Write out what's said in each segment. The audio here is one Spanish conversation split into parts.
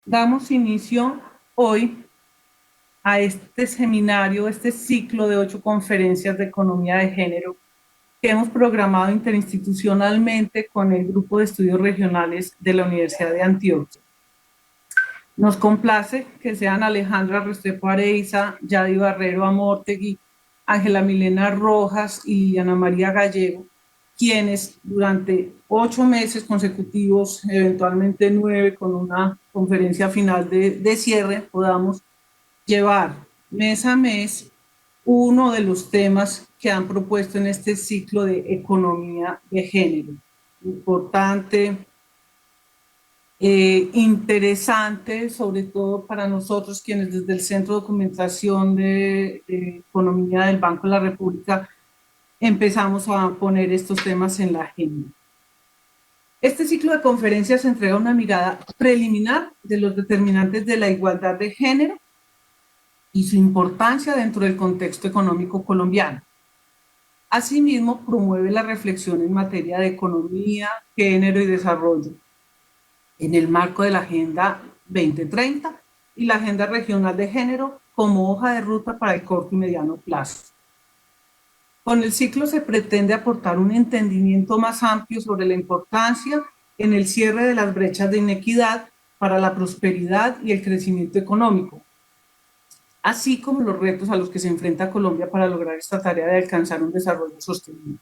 Damos inicio hoy a este seminario, este ciclo de 8 conferencias de economía de género que hemos programado interinstitucionalmente con el Grupo de Estudios Regionales de la Universidad de Antioquia. Nos complace que sean Alejandra Restrepo Areiza, Yadi Barrero Amortegui, Ángela Milena Rojas y Ana María Gallego, quienes durante 8 meses consecutivos, eventualmente 9, con una conferencia final de cierre, podamos llevar mes a mes uno de los temas que han propuesto en este ciclo de economía de género. Importante, interesante, sobre todo para nosotros quienes desde el Centro de Documentación de Economía del Banco de la República empezamos a poner estos temas en la agenda. Este ciclo de conferencias entrega una mirada preliminar de los determinantes de la igualdad de género y su importancia dentro del contexto económico colombiano. Asimismo, promueve la reflexión en materia de economía, género y desarrollo en el marco de la Agenda 2030 y la Agenda Regional de Género como hoja de ruta para el corto y mediano plazo. Con el ciclo se pretende aportar un entendimiento más amplio sobre la importancia en el cierre de las brechas de inequidad para la prosperidad y el crecimiento económico, así como los retos a los que se enfrenta Colombia para lograr esta tarea de alcanzar un desarrollo sostenible.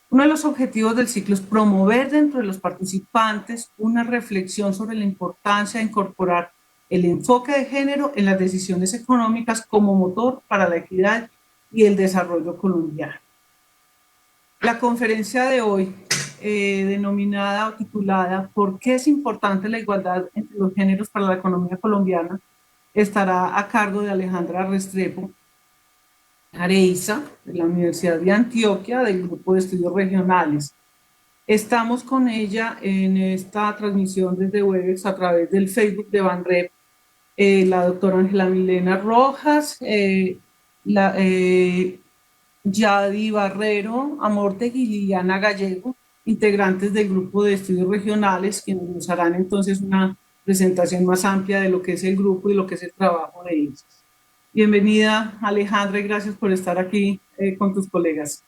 Uno de los objetivos del ciclo es promover dentro de los participantes una reflexión sobre la importancia de incorporar el enfoque de género en las decisiones económicas como motor para la equidad y el desarrollo colombiano. La conferencia de hoy, denominada o titulada ¿Por qué es importante la igualdad entre los géneros para la economía colombiana?, estará a cargo de Alejandra Restrepo Areiza, de la Universidad de Antioquia, del Grupo de Estudios Regionales. Estamos con ella en esta transmisión desde Webex a través del Facebook de Banrep, la doctora Ángela Milena Rojas, Yadi Barrero Amortegui y Liliana Gallego, integrantes del Grupo de Estudios Regionales, quienes nos harán entonces una presentación más amplia de lo que es el grupo y lo que es el trabajo de ellos. Bienvenida, Alejandra, y gracias por estar aquí con tus colegas.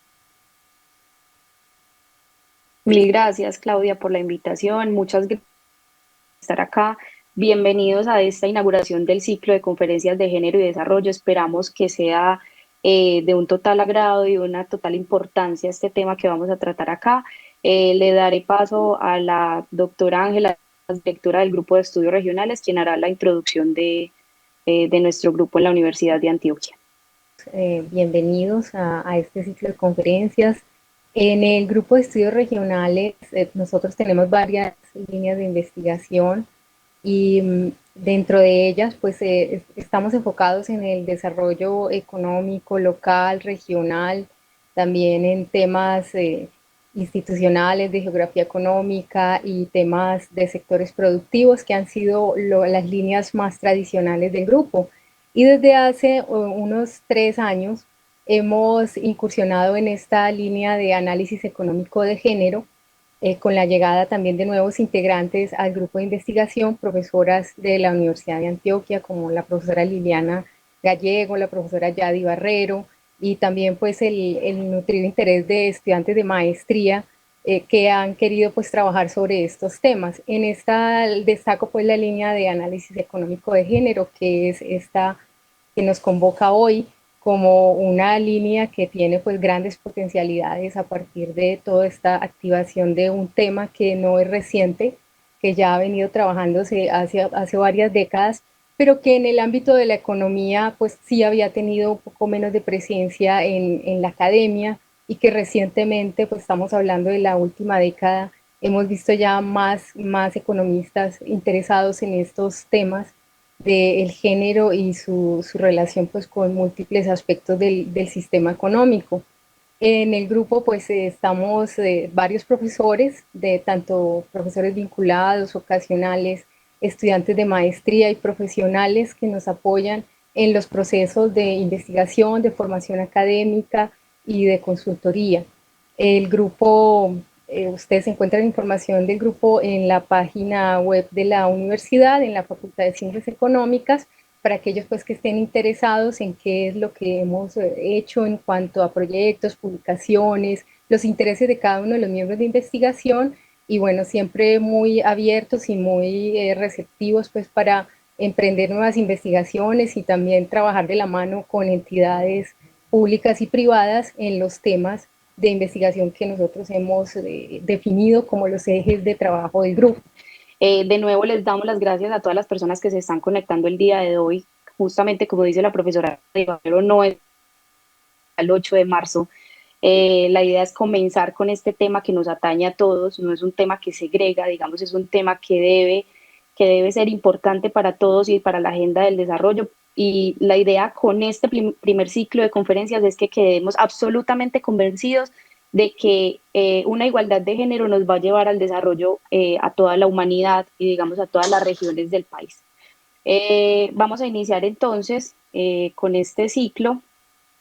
Mil gracias, Claudia, por la invitación. Muchas gracias por estar acá. Bienvenidos a esta inauguración del ciclo de conferencias de género y desarrollo. Esperamos que sea de un total agrado y de una total importancia este tema que vamos a tratar acá. Le daré paso a la doctora Ángela, directora del Grupo de Estudios Regionales, quien hará la introducción de nuestro grupo en la Universidad de Antioquia. Bienvenidos a este ciclo de conferencias. En el grupo de estudios regionales nosotros tenemos varias líneas de investigación y dentro de ellas pues estamos enfocados en el desarrollo económico local, regional, también en temas institucionales de geografía económica y temas de sectores productivos que han sido las líneas más tradicionales del grupo. Y desde hace unos 3 años hemos incursionado en esta línea de análisis económico de género, con la llegada también de nuevos integrantes al grupo de investigación, profesoras de la Universidad de Antioquia, como la profesora Liliana Gallego, la profesora Yadi Barrero, y también pues el nutrido interés de estudiantes de maestría que han querido pues trabajar sobre estos temas. En esta destaco pues la línea de análisis económico de género, que es esta que nos convoca hoy como una línea que tiene pues grandes potencialidades a partir de toda esta activación de un tema que no es reciente, que ya ha venido trabajándose hace varias décadas, pero que en el ámbito de la economía pues sí había tenido un poco menos de presencia en la academia, y que recientemente, pues estamos hablando de la última década, hemos visto ya más economistas interesados en estos temas del género y su relación pues con múltiples aspectos del sistema económico. En el grupo pues estamos varios profesores, de tanto profesores vinculados, ocasionales, estudiantes de maestría y profesionales que nos apoyan en los procesos de investigación, de formación académica y de consultoría. El grupo ustedes encuentran información del grupo en la página web de la universidad, en la Facultad de Ciencias Económicas, para aquellos pues que estén interesados en qué es lo que hemos hecho en cuanto a proyectos, publicaciones, los intereses de cada uno de los miembros de investigación, y bueno, siempre muy abiertos y muy receptivos pues para emprender nuevas investigaciones y también trabajar de la mano con entidades públicas y privadas en los temas de investigación que nosotros hemos definido como los ejes de trabajo del grupo. De nuevo les damos las gracias a todas las personas que se están conectando el día de hoy. Justamente como dice la profesora, no es el 8 de marzo. La idea es comenzar con este tema que nos atañe a todos, no es un tema que segrega, digamos, es un tema que debe ser importante para todos y para la agenda del desarrollo. Y la idea con este primer ciclo de conferencias es que quedemos absolutamente convencidos de que una igualdad de género nos va a llevar al desarrollo a toda la humanidad y digamos a todas las regiones del país. Vamos a iniciar entonces con este ciclo.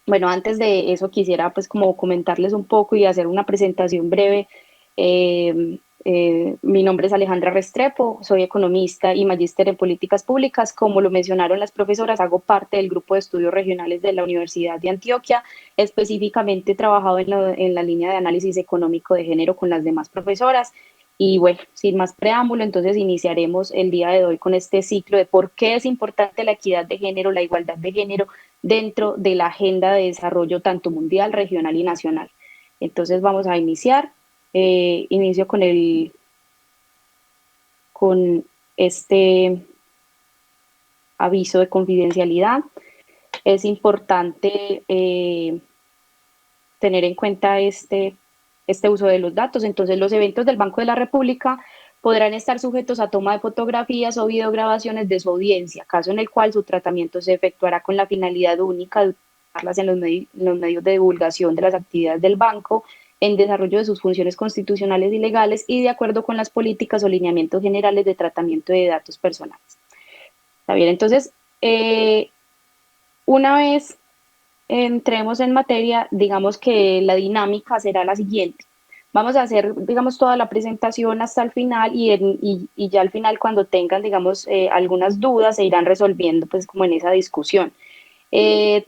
Bueno, antes de eso quisiera pues como comentarles un poco y hacer una presentación breve. Mi nombre es Alejandra Restrepo, soy economista y magíster en políticas públicas. Como lo mencionaron las profesoras, hago parte del grupo de estudios regionales de la Universidad de Antioquia. Específicamente he trabajado en la línea de análisis económico de género con las demás profesoras. Y bueno, sin más preámbulo, entonces iniciaremos el día de hoy con este ciclo de por qué es importante la equidad de género, la igualdad de género dentro de la agenda de desarrollo tanto mundial, regional y nacional. Entonces vamos a iniciar. Inicio con este aviso de confidencialidad. Es importante tener en cuenta este uso de los datos. Entonces, los eventos del Banco de la República podrán estar sujetos a toma de fotografías o videograbaciones de su audiencia, caso en el cual su tratamiento se efectuará con la finalidad única de utilizarlas en los medios de divulgación de las actividades del banco, en desarrollo de sus funciones constitucionales y legales y de acuerdo con las políticas o lineamientos generales de tratamiento de datos personales. ¿Está bien? Entonces, una vez entremos en materia, digamos que la dinámica será la siguiente. Vamos a hacer, digamos, toda la presentación hasta el final y ya al final cuando tengan, digamos, algunas dudas se irán resolviendo pues como en esa discusión.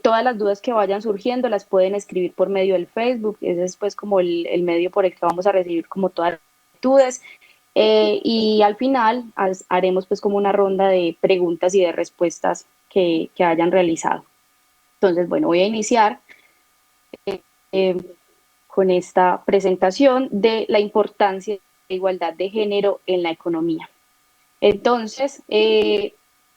Todas las dudas que vayan surgiendo las pueden escribir por medio del Facebook, ese es pues como el medio por el que vamos a recibir como todas las dudas. Y al final haremos pues como una ronda de preguntas y de respuestas que hayan realizado. Entonces, bueno, voy a iniciar eh, con esta presentación de la importancia de la igualdad de género en la economía. Entonces,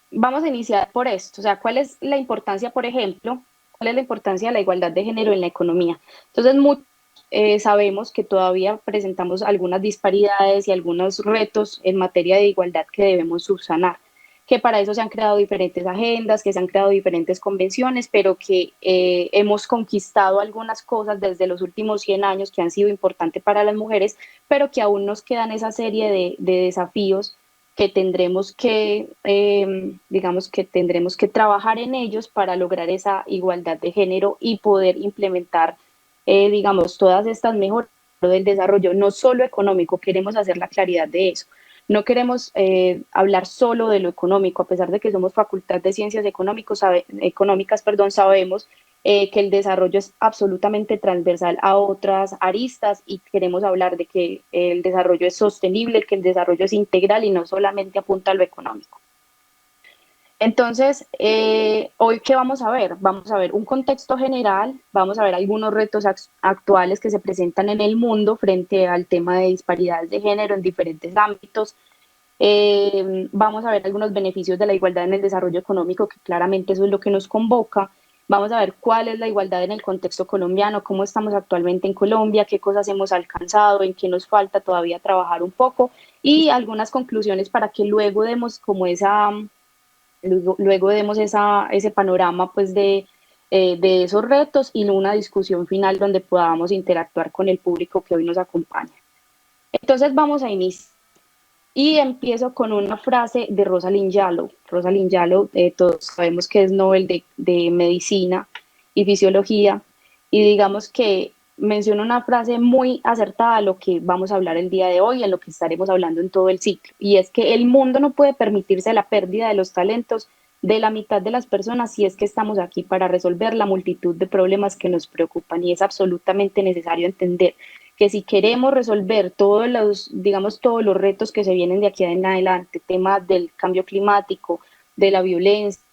vamos a iniciar por esto, o sea, ¿cuál es la importancia, por ejemplo, cuál es la importancia de la igualdad de género en la economía? Entonces, sabemos que todavía presentamos algunas disparidades y algunos retos en materia de igualdad que debemos subsanar, que para eso se han creado diferentes agendas, que se han creado diferentes convenciones, pero que hemos conquistado algunas cosas desde los últimos 100 años que han sido importantes para las mujeres, pero que aún nos quedan esa serie de desafíos que tendremos que, digamos que tendremos que trabajar en ellos para lograr esa igualdad de género y poder implementar, digamos, todas estas mejoras del desarrollo, no solo económico, queremos hacer la claridad de eso. No queremos hablar solo de lo económico, a pesar de que somos Facultad de Ciencias Económicas, sabemos que el desarrollo es absolutamente transversal a otras aristas y queremos hablar de que el desarrollo es sostenible, que el desarrollo es integral y no solamente apunta a lo económico. Entonces, hoy, ¿qué vamos a ver? Vamos a ver un contexto general, vamos a ver algunos retos actuales que se presentan en el mundo frente al tema de disparidades de género en diferentes ámbitos. Vamos a ver algunos beneficios de la igualdad en el desarrollo económico, que claramente eso es lo que nos convoca. Vamos a ver cuál es la igualdad en el contexto colombiano, cómo estamos actualmente en Colombia, qué cosas hemos alcanzado, en qué nos falta todavía trabajar un poco y algunas conclusiones para que luego demos como luego demos ese panorama pues de esos retos y una discusión final donde podamos interactuar con el público que hoy nos acompaña. Entonces vamos a iniciar. Y empiezo con una frase de Rosalind Yalow. Rosalind Yalow, todos sabemos que es Nobel de Medicina y Fisiología, y digamos que menciona una frase muy acertada a lo que vamos a hablar el día de hoy, en lo que estaremos hablando en todo el ciclo, y es que el mundo no puede permitirse la pérdida de los talentos de la mitad de las personas si es que estamos aquí para resolver la multitud de problemas que nos preocupan, y es absolutamente necesario entender que si queremos resolver todos los, digamos, todos los retos que se vienen de aquí en adelante, temas del cambio climático, de la violencia,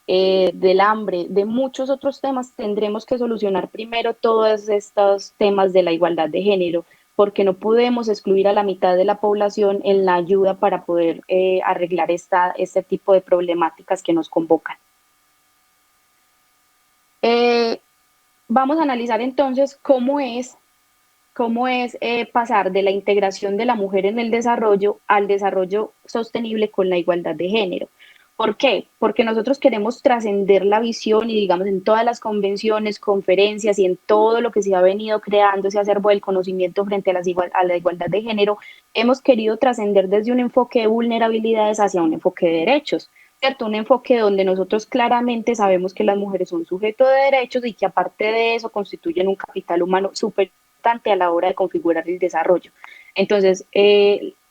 del hambre, de muchos otros temas, tendremos que solucionar primero todos estos temas de la igualdad de género, porque no podemos excluir a la mitad de la población en la ayuda para poder arreglar este tipo de problemáticas que nos convocan. Vamos a analizar entonces cómo es pasar de la integración de la mujer en el desarrollo al desarrollo sostenible con la igualdad de género. ¿Por qué? Porque nosotros queremos trascender la visión y, digamos, en todas las convenciones, conferencias y en todo lo que se ha venido creando, ese acervo del conocimiento frente a la igualdad de género, hemos querido trascender desde un enfoque de vulnerabilidades hacia un enfoque de derechos, ¿cierto? Un enfoque donde nosotros claramente sabemos que las mujeres son sujetos de derechos y que aparte de eso constituyen un capital humano súper importante a la hora de configurar el desarrollo. Entonces,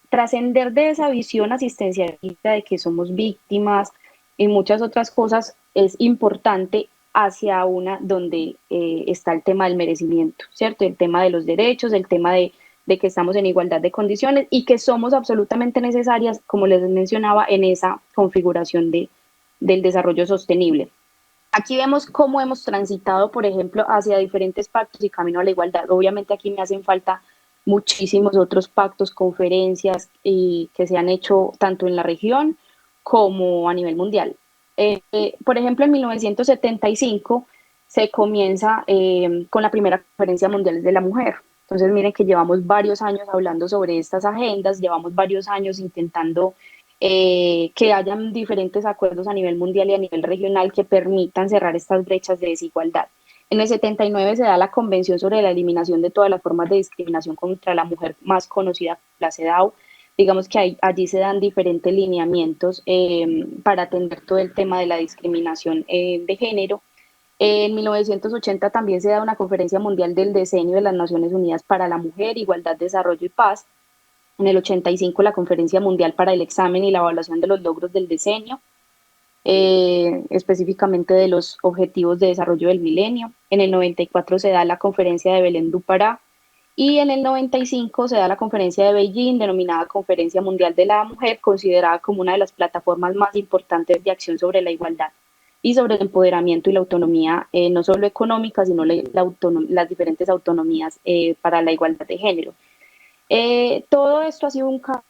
trascender de esa visión asistencialista de que somos víctimas y muchas otras cosas es importante hacia una donde está el tema del merecimiento, ¿cierto? El tema de los derechos, el tema de que estamos en igualdad de condiciones y que somos absolutamente necesarias, como les mencionaba, en esa configuración del desarrollo sostenible. Aquí vemos cómo hemos transitado, por ejemplo, hacia diferentes pactos y camino a la igualdad. Obviamente aquí me hacen falta muchísimos otros pactos, conferencias que se han hecho tanto en la región como a nivel mundial. Por ejemplo, en 1975 se comienza con la primera conferencia mundial de la mujer. Entonces, miren que llevamos varios años hablando sobre estas agendas, llevamos varios años intentando que hayan diferentes acuerdos a nivel mundial y a nivel regional que permitan cerrar estas brechas de desigualdad. En el 79 se da la Convención sobre la Eliminación de todas las formas de discriminación contra la mujer, más conocida como la CEDAW. Digamos que allí se dan diferentes lineamientos para atender todo el tema de la discriminación de género. En 1980 también se da una Conferencia Mundial del Decenio de las Naciones Unidas para la Mujer, Igualdad, Desarrollo y Paz. En el 85 la Conferencia Mundial para el Examen y la Evaluación de los Logros del Decenio, específicamente de los Objetivos de Desarrollo del Milenio. En el 94 se da la Conferencia de Belén do Pará y en el 95 se da la Conferencia de Beijing, denominada Conferencia Mundial de la Mujer, considerada como una de las plataformas más importantes de acción sobre la igualdad y sobre el empoderamiento y la autonomía, no solo económica, sino las diferentes autonomías para la igualdad de género. Todo esto ha sido un campo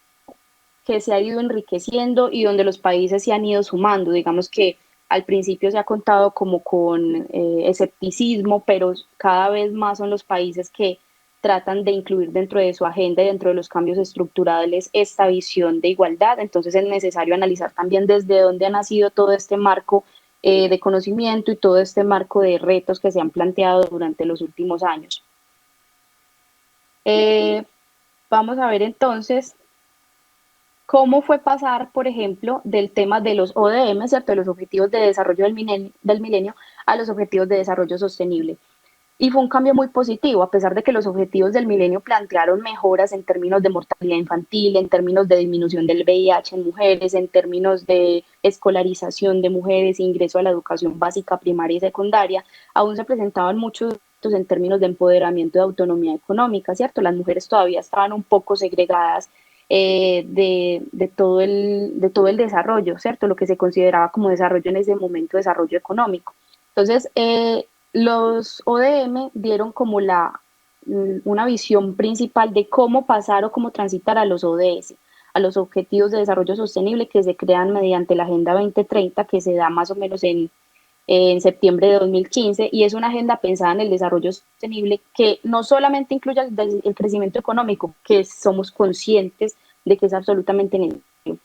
que se ha ido enriqueciendo y donde los países se han ido sumando. Digamos que al principio se ha contado como con escepticismo, pero cada vez más son los países que tratan de incluir dentro de su agenda y dentro de los cambios estructurales esta visión de igualdad. Entonces es necesario analizar también desde dónde ha nacido todo este marco de conocimiento y todo este marco de retos que se han planteado durante los últimos años. Vamos a ver entonces cómo fue pasar, por ejemplo, del tema de los ODM, ¿cierto?, de los Objetivos de Desarrollo del Milenio, a los Objetivos de Desarrollo Sostenible. Y fue un cambio muy positivo, a pesar de que los Objetivos del Milenio plantearon mejoras en términos de mortalidad infantil, en términos de disminución del VIH en mujeres, en términos de escolarización de mujeres, ingreso a la educación básica, primaria y secundaria. Aún se presentaban muchos en términos de empoderamiento y autonomía económica, ¿cierto? Las mujeres todavía estaban un poco segregadas de todo el desarrollo, ¿cierto? Lo que se consideraba como desarrollo en ese momento, desarrollo económico. Entonces, los ODM dieron como una visión principal de cómo pasar o cómo transitar a los ODS, a los Objetivos de Desarrollo Sostenible que se crean mediante la Agenda 2030, que se da más o menos en septiembre de 2015, y es una agenda pensada en el desarrollo sostenible que no solamente incluye el crecimiento económico, que somos conscientes de que es absolutamente necesario,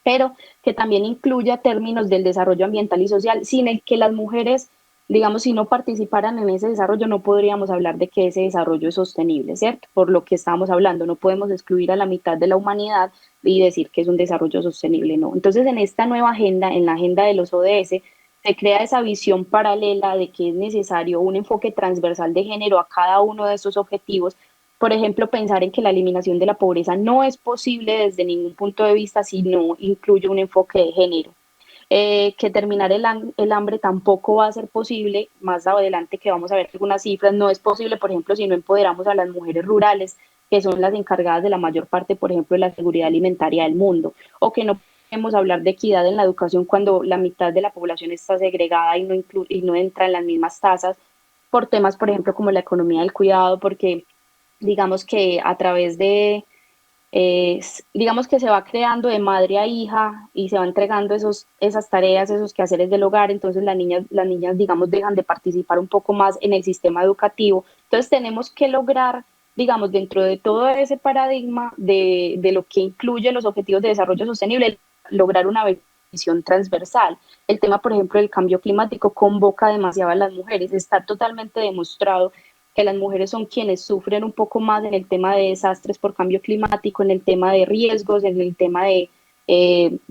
pero que también incluya términos del desarrollo ambiental y social, sin el que las mujeres, digamos, si no participaran en ese desarrollo, no podríamos hablar de que ese desarrollo es sostenible, ¿cierto? Por lo que estábamos hablando, no podemos excluir a la mitad de la humanidad y decir que es un desarrollo sostenible, no. Entonces, en esta nueva agenda, en la agenda de los ODS, se crea esa visión paralela de que es necesario un enfoque transversal de género a cada uno de esos objetivos. Por ejemplo, pensar en que la eliminación de la pobreza no es posible desde ningún punto de vista si no incluye un enfoque de género. Que terminar el hambre tampoco va a ser posible, más adelante que vamos a ver algunas cifras, no es posible, por ejemplo, si no empoderamos a las mujeres rurales, que son las encargadas de la mayor parte, por ejemplo, de la seguridad alimentaria del mundo, o que no podemos hablar de equidad en la educación cuando la mitad de la población está segregada y no entra en las mismas tasas, por temas, por ejemplo, como la economía del cuidado, porque digamos que a través de digamos que se va creando de madre a hija y se va entregando esas tareas, esos quehaceres del hogar, entonces las niñas, digamos, dejan de participar un poco más en el sistema educativo. Entonces tenemos que lograr, digamos, dentro de todo ese paradigma de lo que incluye los objetivos de desarrollo sostenible, lograr una visión transversal. El tema, por ejemplo, del cambio climático convoca demasiado a las mujeres. Está totalmente demostrado que las mujeres son quienes sufren un poco más en el tema de desastres por cambio climático, en el tema de riesgos, en el tema de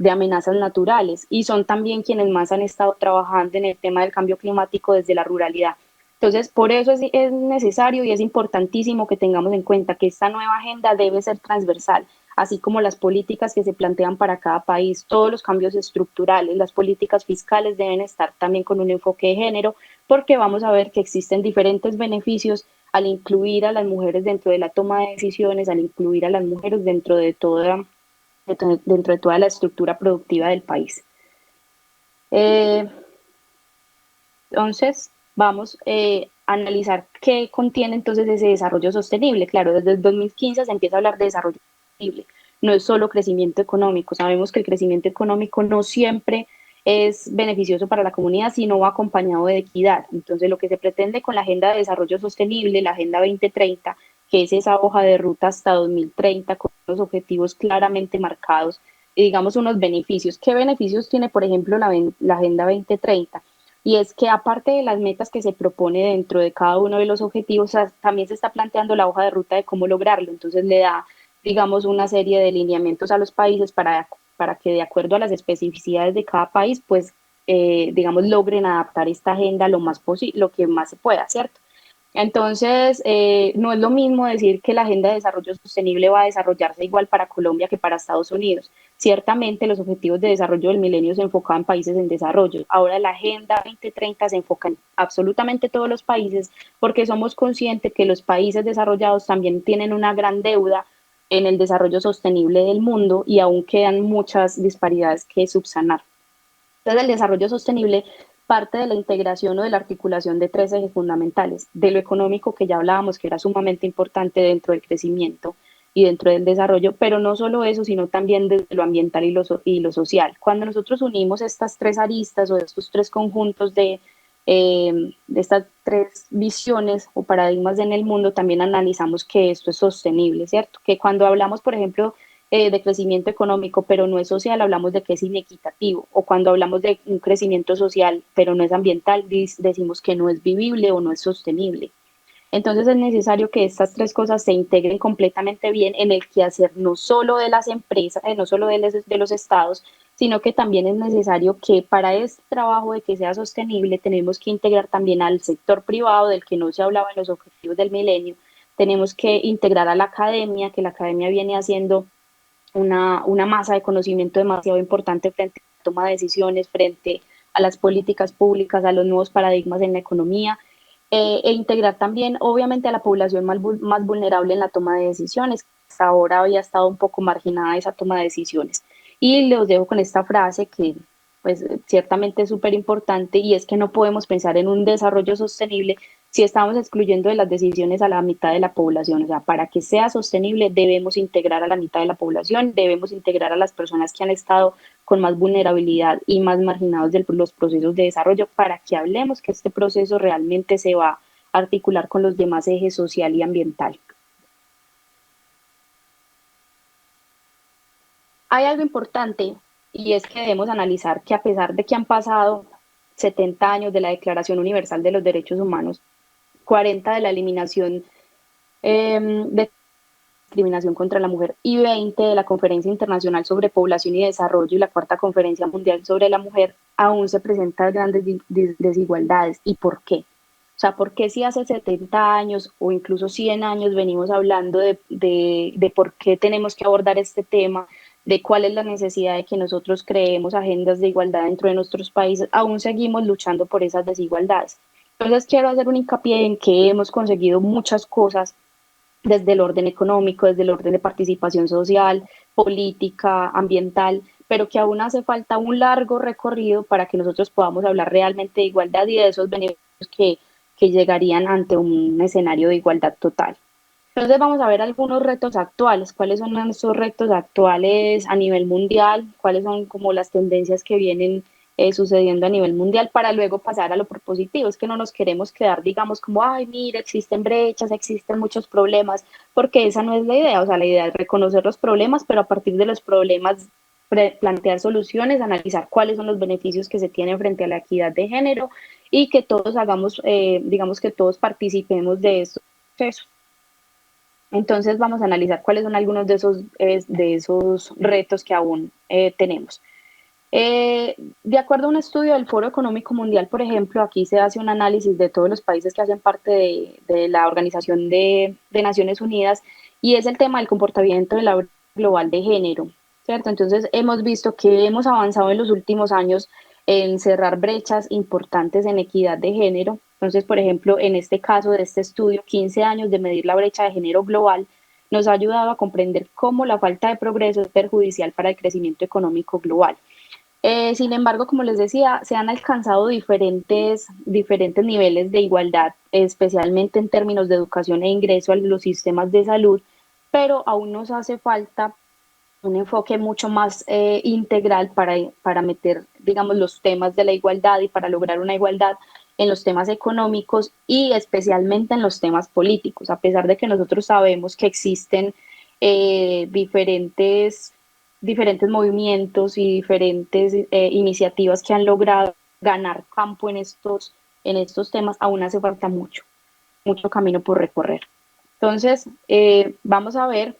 amenazas naturales, y son también quienes más han estado trabajando en el tema del cambio climático desde la ruralidad. Entonces, por eso es necesario y es importantísimo que tengamos en cuenta que esta nueva agenda debe ser transversal, así como las políticas que se plantean para cada país, todos los cambios estructurales, las políticas fiscales deben estar también con un enfoque de género, porque vamos a ver que existen diferentes beneficios al incluir a las mujeres dentro de la toma de decisiones, al incluir a las mujeres dentro de toda la estructura productiva del país. Entonces, vamos a analizar qué contiene entonces ese desarrollo sostenible. Claro, desde el 2015 se empieza a hablar de desarrollo sostenible. No es solo crecimiento económico. Sabemos que el crecimiento económico no siempre es beneficioso para la comunidad, sino va acompañado de equidad. Entonces, lo que se pretende con la Agenda de Desarrollo Sostenible, la Agenda 2030, que es esa hoja de ruta hasta 2030 con los objetivos claramente marcados y digamos unos beneficios. ¿Qué beneficios tiene, por ejemplo, la Agenda 2030? Y es que aparte de las metas que se propone dentro de cada uno de los objetivos, también se está planteando la hoja de ruta de cómo lograrlo. Entonces le da, digamos, una serie de lineamientos a los países para que de acuerdo a las especificidades de cada país, pues, digamos, logren adaptar esta agenda lo que más se pueda, ¿cierto? Entonces, no es lo mismo decir que la Agenda de Desarrollo Sostenible va a desarrollarse igual para Colombia que para Estados Unidos. Ciertamente, los objetivos de desarrollo del milenio se enfocaban en países en desarrollo. Ahora, la Agenda 2030 se enfoca en absolutamente todos los países porque somos conscientes que los países desarrollados también tienen una gran deuda en el desarrollo sostenible del mundo y aún quedan muchas disparidades que subsanar. Entonces, el desarrollo sostenible parte de la integración o de la articulación de tres ejes fundamentales, de lo económico que ya hablábamos, que era sumamente importante dentro del crecimiento y dentro del desarrollo, pero no solo eso, sino también desde lo ambiental y lo social. Cuando nosotros unimos estas tres aristas o estos tres conjuntos de estas tres visiones o paradigmas en el mundo, también analizamos que esto es sostenible, ¿cierto? Que cuando hablamos, por ejemplo, de crecimiento económico, pero no es social, hablamos de que es inequitativo, o cuando hablamos de un crecimiento social, pero no es ambiental, decimos que no es vivible o no es sostenible. Entonces es necesario que estas tres cosas se integren completamente bien en el quehacer no solo de las empresas, no solo de los estados, sino que también es necesario que para este trabajo de que sea sostenible tenemos que integrar también al sector privado del que no se hablaba en los objetivos del milenio, tenemos que integrar a la academia, que la academia viene haciendo una masa de conocimiento demasiado importante frente a la toma de decisiones, frente a las políticas públicas, a los nuevos paradigmas en la economía, e integrar también, obviamente, a la población más vulnerable en la toma de decisiones. Hasta ahora había estado un poco marginada esa toma de decisiones. Y los dejo con esta frase que pues ciertamente es súper importante y es que no podemos pensar en un desarrollo sostenible si estamos excluyendo de las decisiones a la mitad de la población. O sea, para que sea sostenible debemos integrar a la mitad de la población, debemos integrar a las personas que han estado con más vulnerabilidad y más marginados de los procesos de desarrollo para que hablemos que este proceso realmente se va a articular con los demás ejes social y ambiental. Hay algo importante y es que debemos analizar que a pesar de que han pasado 70 años de la Declaración Universal de los Derechos Humanos, 40 de la eliminación de discriminación contra la mujer y 20 de la Conferencia Internacional sobre Población y Desarrollo y la Cuarta Conferencia Mundial sobre la Mujer, aún se presentan grandes desigualdades. ¿Y por qué? O sea, ¿por qué si hace 70 años o incluso 100 años venimos hablando de por qué tenemos que abordar este tema, de cuál es la necesidad de que nosotros creemos agendas de igualdad dentro de nuestros países, aún seguimos luchando por esas desigualdades? Entonces quiero hacer un hincapié en que hemos conseguido muchas cosas desde el orden económico, desde el orden de participación social, política, ambiental, pero que aún hace falta un largo recorrido para que nosotros podamos hablar realmente de igualdad y de esos beneficios que llegarían ante un escenario de igualdad total. Entonces vamos a ver algunos retos actuales, cuáles son esos retos actuales a nivel mundial, cuáles son como las tendencias que vienen sucediendo a nivel mundial para luego pasar a lo propositivo. Es que no nos queremos quedar, digamos, como, ay, mira, existen brechas, existen muchos problemas, porque esa no es la idea. O sea, la idea es reconocer los problemas, pero a partir de los problemas plantear soluciones, analizar cuáles son los beneficios que se tienen frente a la equidad de género y que todos hagamos, digamos, que todos participemos de estos procesos. Entonces vamos a analizar cuáles son algunos de esos retos que aún tenemos. De acuerdo a un estudio del Foro Económico Mundial, por ejemplo, aquí se hace un análisis de todos los países que hacen parte de la Organización de Naciones Unidas y es el tema del comportamiento de la global de género, ¿cierto? Entonces hemos visto que hemos avanzado en los últimos años en cerrar brechas importantes en equidad de género. Entonces, por ejemplo, en este caso de este estudio, 15 años de medir la brecha de género global nos ha ayudado a comprender cómo la falta de progreso es perjudicial para el crecimiento económico global. Sin embargo, como les decía, se han alcanzado diferentes niveles de igualdad, especialmente en términos de educación e ingreso a los sistemas de salud, pero aún nos hace falta un enfoque mucho más integral para meter, digamos, los temas de la igualdad y para lograr una igualdad en los temas económicos y especialmente en los temas políticos, a pesar de que nosotros sabemos que existen diferentes movimientos y diferentes iniciativas que han logrado ganar campo en estos temas, aún hace falta mucho camino por recorrer. Entonces, vamos a ver,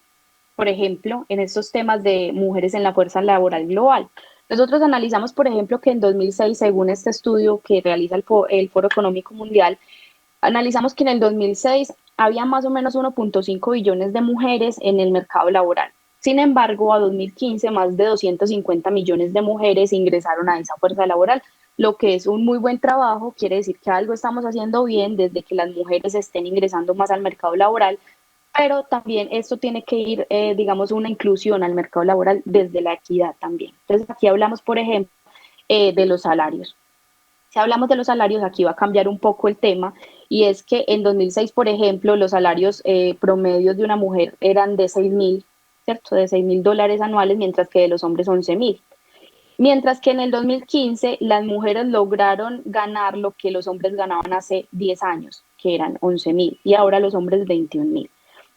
por ejemplo, en estos temas de mujeres en la fuerza laboral global. Nosotros analizamos, por ejemplo, que en 2006, según este estudio que realiza el Foro Económico Mundial, analizamos que en el 2006 había más o menos 1.5 billones de mujeres en el mercado laboral. Sin embargo, a 2015 más de 250 millones de mujeres ingresaron a esa fuerza laboral, lo que es un muy buen trabajo, quiere decir que algo estamos haciendo bien desde que las mujeres estén ingresando más al mercado laboral, pero también esto tiene que ir, digamos, una inclusión al mercado laboral desde la equidad también. Entonces aquí hablamos, por ejemplo, de los salarios. Si hablamos de los salarios, aquí va a cambiar un poco el tema, y es que en 2006, por ejemplo, los salarios promedios de una mujer eran de 6.000, ¿cierto? De $6.000 anuales, mientras que de los hombres 11.000. Mientras que en el 2015 las mujeres lograron ganar lo que los hombres ganaban hace 10 años, que eran 11.000, y ahora los hombres 21.000.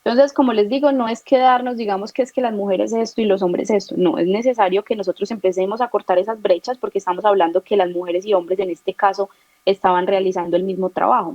Entonces, como les digo, no es quedarnos, digamos que es que las mujeres esto y los hombres esto. No, es necesario que nosotros empecemos a cortar esas brechas porque estamos hablando que las mujeres y hombres en este caso estaban realizando el mismo trabajo.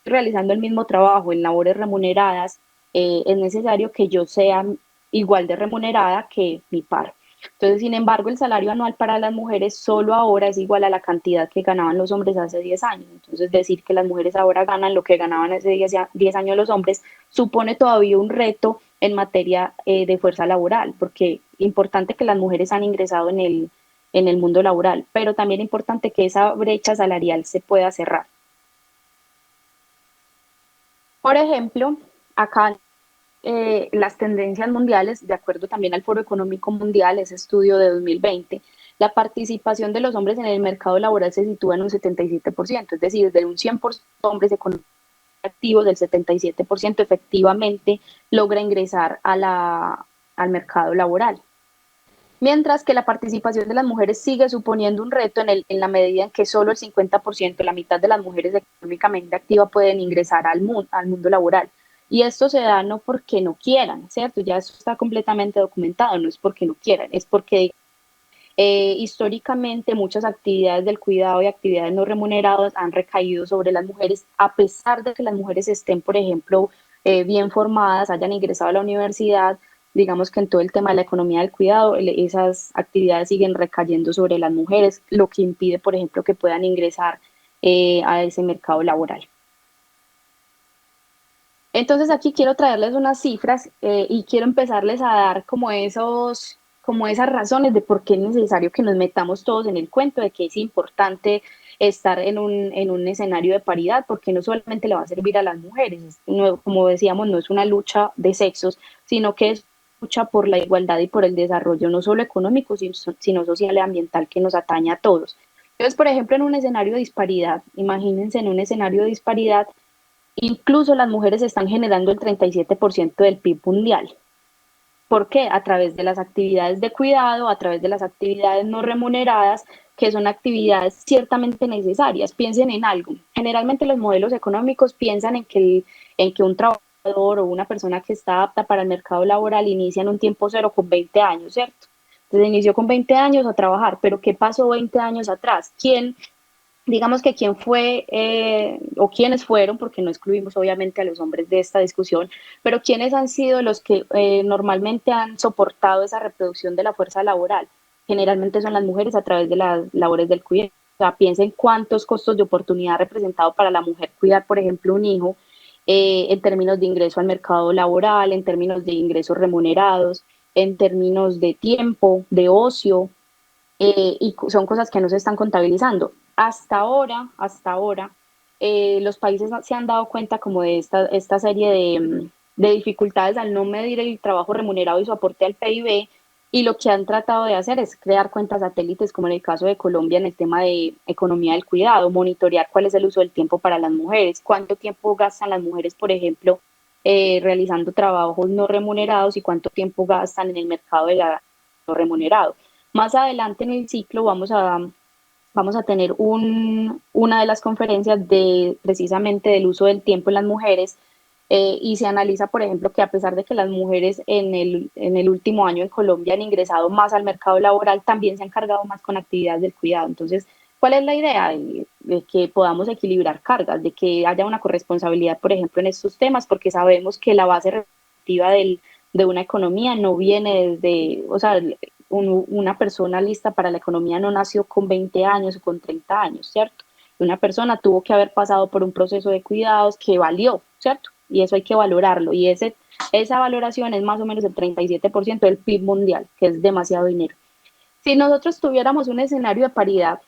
Realizando el mismo trabajo en labores remuneradas, es necesario que yo sea igual de remunerada que mi par. Entonces, sin embargo, el salario anual para las mujeres solo ahora es igual a la cantidad que ganaban los hombres hace 10 años. Entonces, decir que las mujeres ahora ganan lo que ganaban hace 10 años los hombres supone todavía un reto en materia de fuerza laboral, porque es importante que las mujeres han ingresado en el mundo laboral, pero también es importante que esa brecha salarial se pueda cerrar. Por ejemplo, acá las tendencias mundiales, de acuerdo también al Foro Económico Mundial, ese estudio de 2020, la participación de los hombres en el mercado laboral se sitúa en un 77%, es decir, de un 100% hombres económicos activos, del 77% efectivamente logra ingresar al mercado laboral. Mientras que la participación de las mujeres sigue suponiendo un reto en la medida en que solo el 50%, la mitad de las mujeres económicamente activas pueden ingresar al mundo laboral. Y esto se da no porque no quieran, ¿cierto? Ya eso está completamente documentado, no es porque no quieran, es porque históricamente muchas actividades del cuidado y actividades no remuneradas han recaído sobre las mujeres, a pesar de que las mujeres estén, por ejemplo, bien formadas, hayan ingresado a la universidad, digamos que en todo el tema de la economía del cuidado, esas actividades siguen recayendo sobre las mujeres, lo que impide, por ejemplo, que puedan ingresar a ese mercado laboral. Entonces aquí quiero traerles unas cifras y quiero empezarles a dar como esas razones de por qué es necesario que nos metamos todos en el cuento, de que es importante estar en un escenario de paridad, porque no solamente le va a servir a las mujeres, como decíamos, no es una lucha de sexos, sino que es lucha por la igualdad y por el desarrollo no solo económico, sino social y ambiental que nos atañe a todos. Entonces, por ejemplo, en un escenario de disparidad, imagínense en un escenario de disparidad, incluso las mujeres están generando el 37% del PIB mundial. ¿Por qué? A través de las actividades de cuidado, a través de las actividades no remuneradas, que son actividades ciertamente necesarias. Piensen en algo. Generalmente los modelos económicos piensan en que un trabajador o una persona que está apta para el mercado laboral inicia en un tiempo cero con 20 años, ¿cierto? Entonces inició con 20 años a trabajar, pero ¿qué pasó 20 años atrás? Digamos que quién fue o quiénes fueron, porque no excluimos obviamente a los hombres de esta discusión, pero quiénes han sido los que normalmente han soportado esa reproducción de la fuerza laboral. Generalmente son las mujeres a través de las labores del cuidado. O sea, piensen cuántos costos de oportunidad ha representado para la mujer cuidar, por ejemplo, un hijo, en términos de ingreso al mercado laboral, en términos de ingresos remunerados, en términos de tiempo, de ocio, y son cosas que no se están contabilizando. Hasta ahora, los países se han dado cuenta como de esta serie de dificultades al no medir el trabajo remunerado y su aporte al PIB, y lo que han tratado de hacer es crear cuentas satélites, como en el caso de Colombia en el tema de economía del cuidado, monitorear cuál es el uso del tiempo para las mujeres, cuánto tiempo gastan las mujeres, por ejemplo, realizando trabajos no remunerados y cuánto tiempo gastan en el mercado de la no remunerado. Más adelante en el ciclo vamos a tener una de las conferencias precisamente del uso del tiempo en las mujeres, y se analiza, por ejemplo, que a pesar de que las mujeres en el último año en Colombia han ingresado más al mercado laboral, también se han cargado más con actividades del cuidado. Entonces, ¿cuál es la idea? De que podamos equilibrar cargas, de que haya una corresponsabilidad, por ejemplo, en estos temas, porque sabemos que la base reproductiva de una economía no viene desde, o sea, una persona lista para la economía no nació con 20 años o con 30 años, ¿cierto? Una persona tuvo que haber pasado por un proceso de cuidados que valió, ¿cierto? Y eso hay que valorarlo. Y esa valoración es más o menos el 37% del PIB mundial, que es demasiado dinero. Si nosotros tuviéramos un escenario de paridad,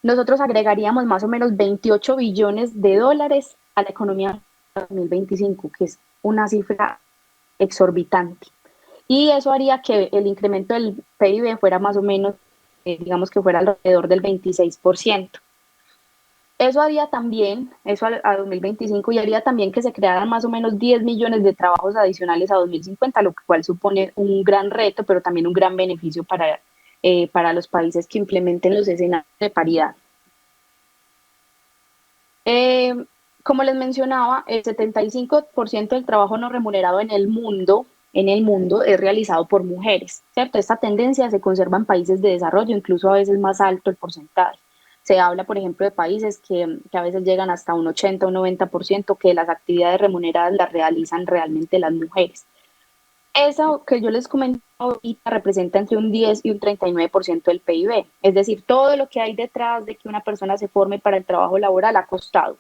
nosotros agregaríamos más o menos 28 billones de dólares a la economía 2025, que es una cifra exorbitante. Y eso haría que el incremento del PIB fuera más o menos, digamos que fuera alrededor del 26%. Eso haría también, eso a 2025, y haría también que se crearan más o menos 10 millones de trabajos adicionales a 2050, lo cual supone un gran reto, pero también un gran beneficio para los países que implementen los escenarios de paridad. Como les mencionaba, el 75% del trabajo no remunerado en el mundo es realizado por mujeres, ¿cierto? Esta tendencia se conserva en países de desarrollo, incluso a veces más alto el porcentaje. Se habla, por ejemplo, de países que a veces llegan hasta un 80 o un 90% que las actividades remuneradas las realizan realmente las mujeres. Eso que yo les comento ahorita representa entre un 10 y un 39% del PIB. Es decir, todo lo que hay detrás de que una persona se forme para el trabajo laboral ha costado.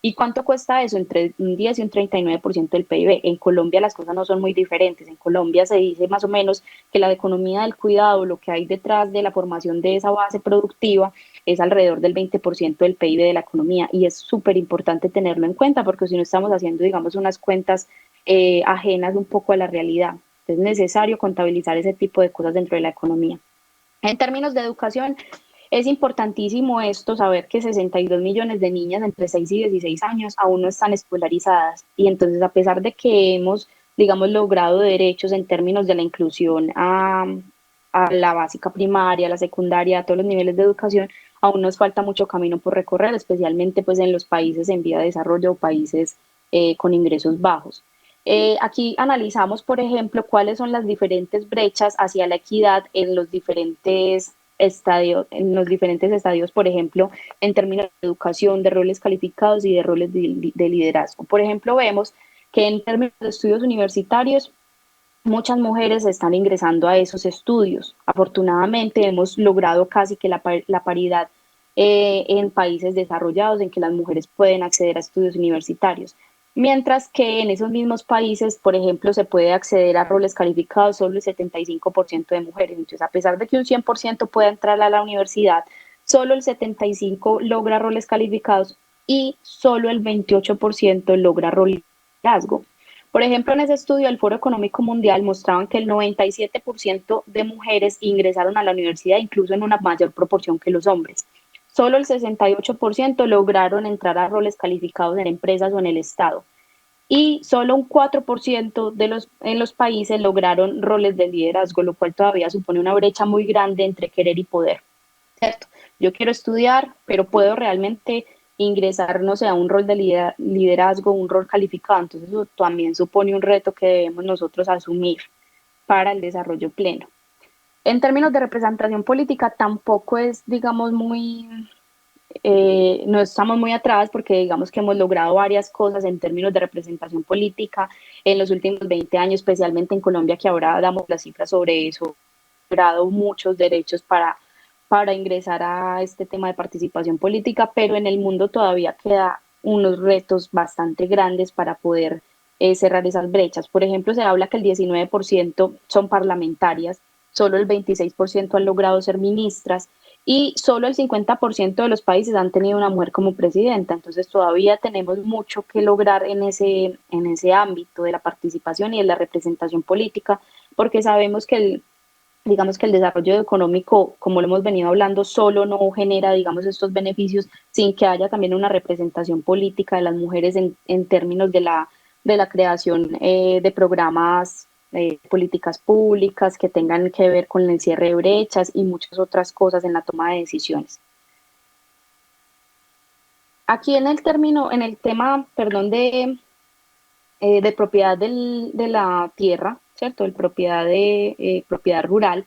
¿Y cuánto cuesta eso? Entre un 10 y un 39% del PIB. En Colombia las cosas no son muy diferentes. En Colombia se dice más o menos que la economía del cuidado, lo que hay detrás de la formación de esa base productiva, es alrededor del 20% del PIB de la economía. Y es súper importante tenerlo en cuenta, porque si no estamos haciendo, digamos, unas cuentas ajenas un poco a la realidad. Es necesario contabilizar ese tipo de cosas dentro de la economía. En términos de educación, es importantísimo esto, saber que 62 millones de niñas entre 6 y 16 años aún no están escolarizadas, y entonces a pesar de que hemos, digamos, logrado derechos en términos de la inclusión a la básica primaria, a la secundaria, a todos los niveles de educación, aún nos falta mucho camino por recorrer, especialmente pues en los países en vía de desarrollo o países con ingresos bajos. Aquí analizamos, por ejemplo, cuáles son las diferentes brechas hacia la equidad en los diferentes estadios, por ejemplo, en términos de educación, de roles calificados y de roles de liderazgo. Por ejemplo, vemos que en términos de estudios universitarios, muchas mujeres están ingresando a esos estudios. Afortunadamente hemos logrado casi que la paridad en países desarrollados en que las mujeres pueden acceder a estudios universitarios. Mientras que en esos mismos países, por ejemplo, se puede acceder a roles calificados solo el 75% de mujeres. Entonces, a pesar de que un 100% pueda entrar a la universidad, solo el 75% logra roles calificados y solo el 28% logra rol de liderazgo. Por ejemplo, en ese estudio del Foro Económico Mundial mostraban que el 97% de mujeres ingresaron a la universidad, incluso en una mayor proporción que los hombres. Solo el 68% lograron entrar a roles calificados en empresas o en el Estado. Y solo un 4% en los países lograron roles de liderazgo, lo cual todavía supone una brecha muy grande entre querer y poder. ¿Cierto? Yo quiero estudiar, pero puedo realmente ingresar, no sé, a un rol de liderazgo, un rol calificado. Entonces eso también supone un reto que debemos nosotros asumir para el desarrollo pleno. En términos de representación política, tampoco es, digamos, no estamos muy atrás porque digamos que hemos logrado varias cosas en términos de representación política en los últimos 20 años, especialmente en Colombia, que ahora damos las cifras sobre eso. Hemos logrado muchos derechos para ingresar a este tema de participación política, pero en el mundo todavía queda unos retos bastante grandes para poder cerrar esas brechas. Por ejemplo, se habla que el 19% son parlamentarias, solo el 26% han logrado ser ministras y solo el 50% de los países han tenido una mujer como presidenta. Entonces todavía tenemos mucho que lograr en ese ámbito de la participación y de la representación política, porque sabemos que digamos que el desarrollo económico, como lo hemos venido hablando, solo no genera, digamos, estos beneficios sin que haya también una representación política de las mujeres en términos de la creación de programas, políticas públicas que tengan que ver con el cierre de brechas y muchas otras cosas en la toma de decisiones. Aquí en el tema, perdón, de propiedad de la tierra, ¿cierto? De propiedad rural.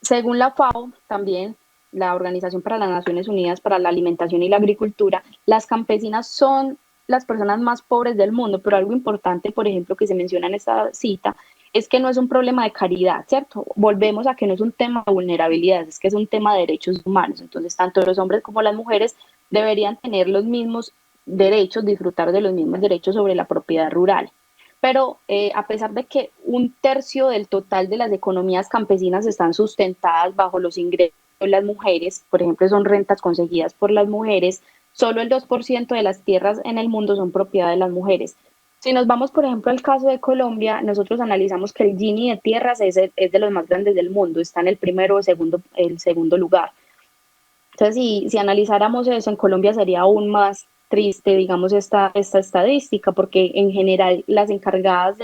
Según la FAO, también la Organización para las Naciones Unidas para la Alimentación y la Agricultura, las campesinas son las personas más pobres del mundo, pero algo importante, por ejemplo, que se menciona en esta cita, es que no es un problema de caridad, ¿cierto? Volvemos a que no es un tema de vulnerabilidad, es que es un tema de derechos humanos. Entonces, tanto los hombres como las mujeres deberían tener los mismos derechos, disfrutar de los mismos derechos sobre la propiedad rural. Pero a pesar de que un tercio del total de las economías campesinas están sustentadas bajo los ingresos de las mujeres, por ejemplo, son rentas conseguidas por las mujeres, solo el 2% de las tierras en el mundo son propiedad de las mujeres. Si nos vamos, por ejemplo, al caso de Colombia, nosotros analizamos que el Gini de tierras es de los más grandes del mundo, está en el primero o el segundo lugar. Entonces, si analizáramos eso, en Colombia sería aún más triste, digamos, esta estadística, porque en general las encargadas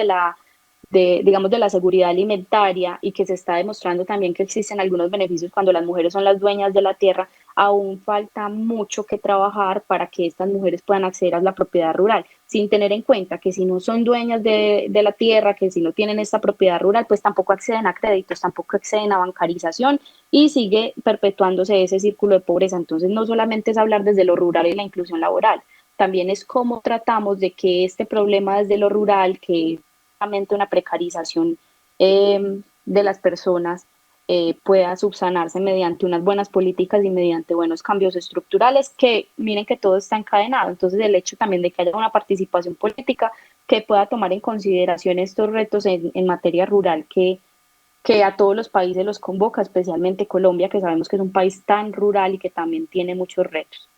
digamos, de la seguridad alimentaria y que se está demostrando también que existen algunos beneficios cuando las mujeres son las dueñas de la tierra, aún falta mucho que trabajar para que estas mujeres puedan acceder a la propiedad rural, sin tener en cuenta que si no son dueñas de la tierra, que si no tienen esta propiedad rural, pues tampoco acceden a créditos, tampoco acceden a bancarización y sigue perpetuándose ese círculo de pobreza. Entonces no solamente es hablar desde lo rural y la inclusión laboral, también es cómo tratamos de que este problema desde lo rural, que una precarización de las personas pueda subsanarse mediante unas buenas políticas y mediante buenos cambios estructurales, que miren que todo está encadenado. Entonces el hecho también de que haya una participación política que pueda tomar en consideración estos retos en materia rural que a todos los países los convoca, especialmente Colombia, que sabemos que es un país tan rural y que también tiene muchos retos.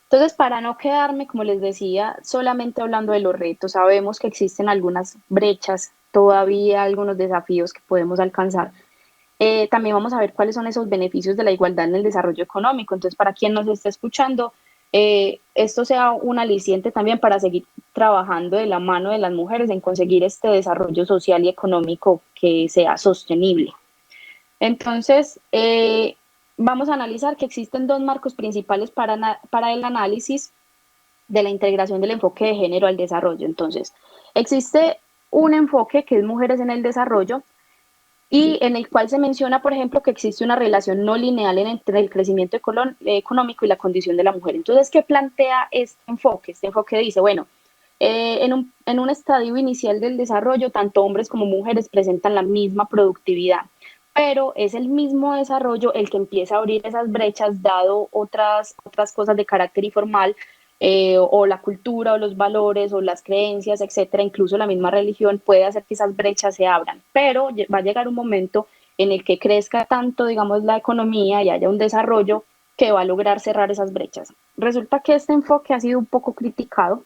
Entonces, para no quedarme, como les decía, solamente hablando de los retos, sabemos que existen algunas brechas, todavía algunos desafíos que podemos alcanzar. También vamos a ver cuáles son esos beneficios de la igualdad en el desarrollo económico. Entonces, para quien nos está escuchando, esto sea un aliciente también para seguir trabajando de la mano de las mujeres en conseguir este desarrollo social y económico que sea sostenible. Entonces, vamos a analizar que existen dos marcos principales para el análisis de la integración del enfoque de género al desarrollo. Entonces, existe un enfoque que es mujeres en el desarrollo y en el cual se menciona, por ejemplo, que existe una relación no lineal entre el crecimiento económico y la condición de la mujer. Entonces, ¿qué plantea este enfoque? Este enfoque dice, bueno, En un estadio inicial del desarrollo, tanto hombres como mujeres presentan la misma productividad, pero es el mismo desarrollo el que empieza a abrir esas brechas, dado otras cosas de carácter informal, o la cultura, o los valores, o las creencias, etcétera, incluso la misma religión puede hacer que esas brechas se abran, pero va a llegar un momento en el que crezca tanto, digamos, la economía y haya un desarrollo que va a lograr cerrar esas brechas. Resulta que este enfoque ha sido un poco criticado,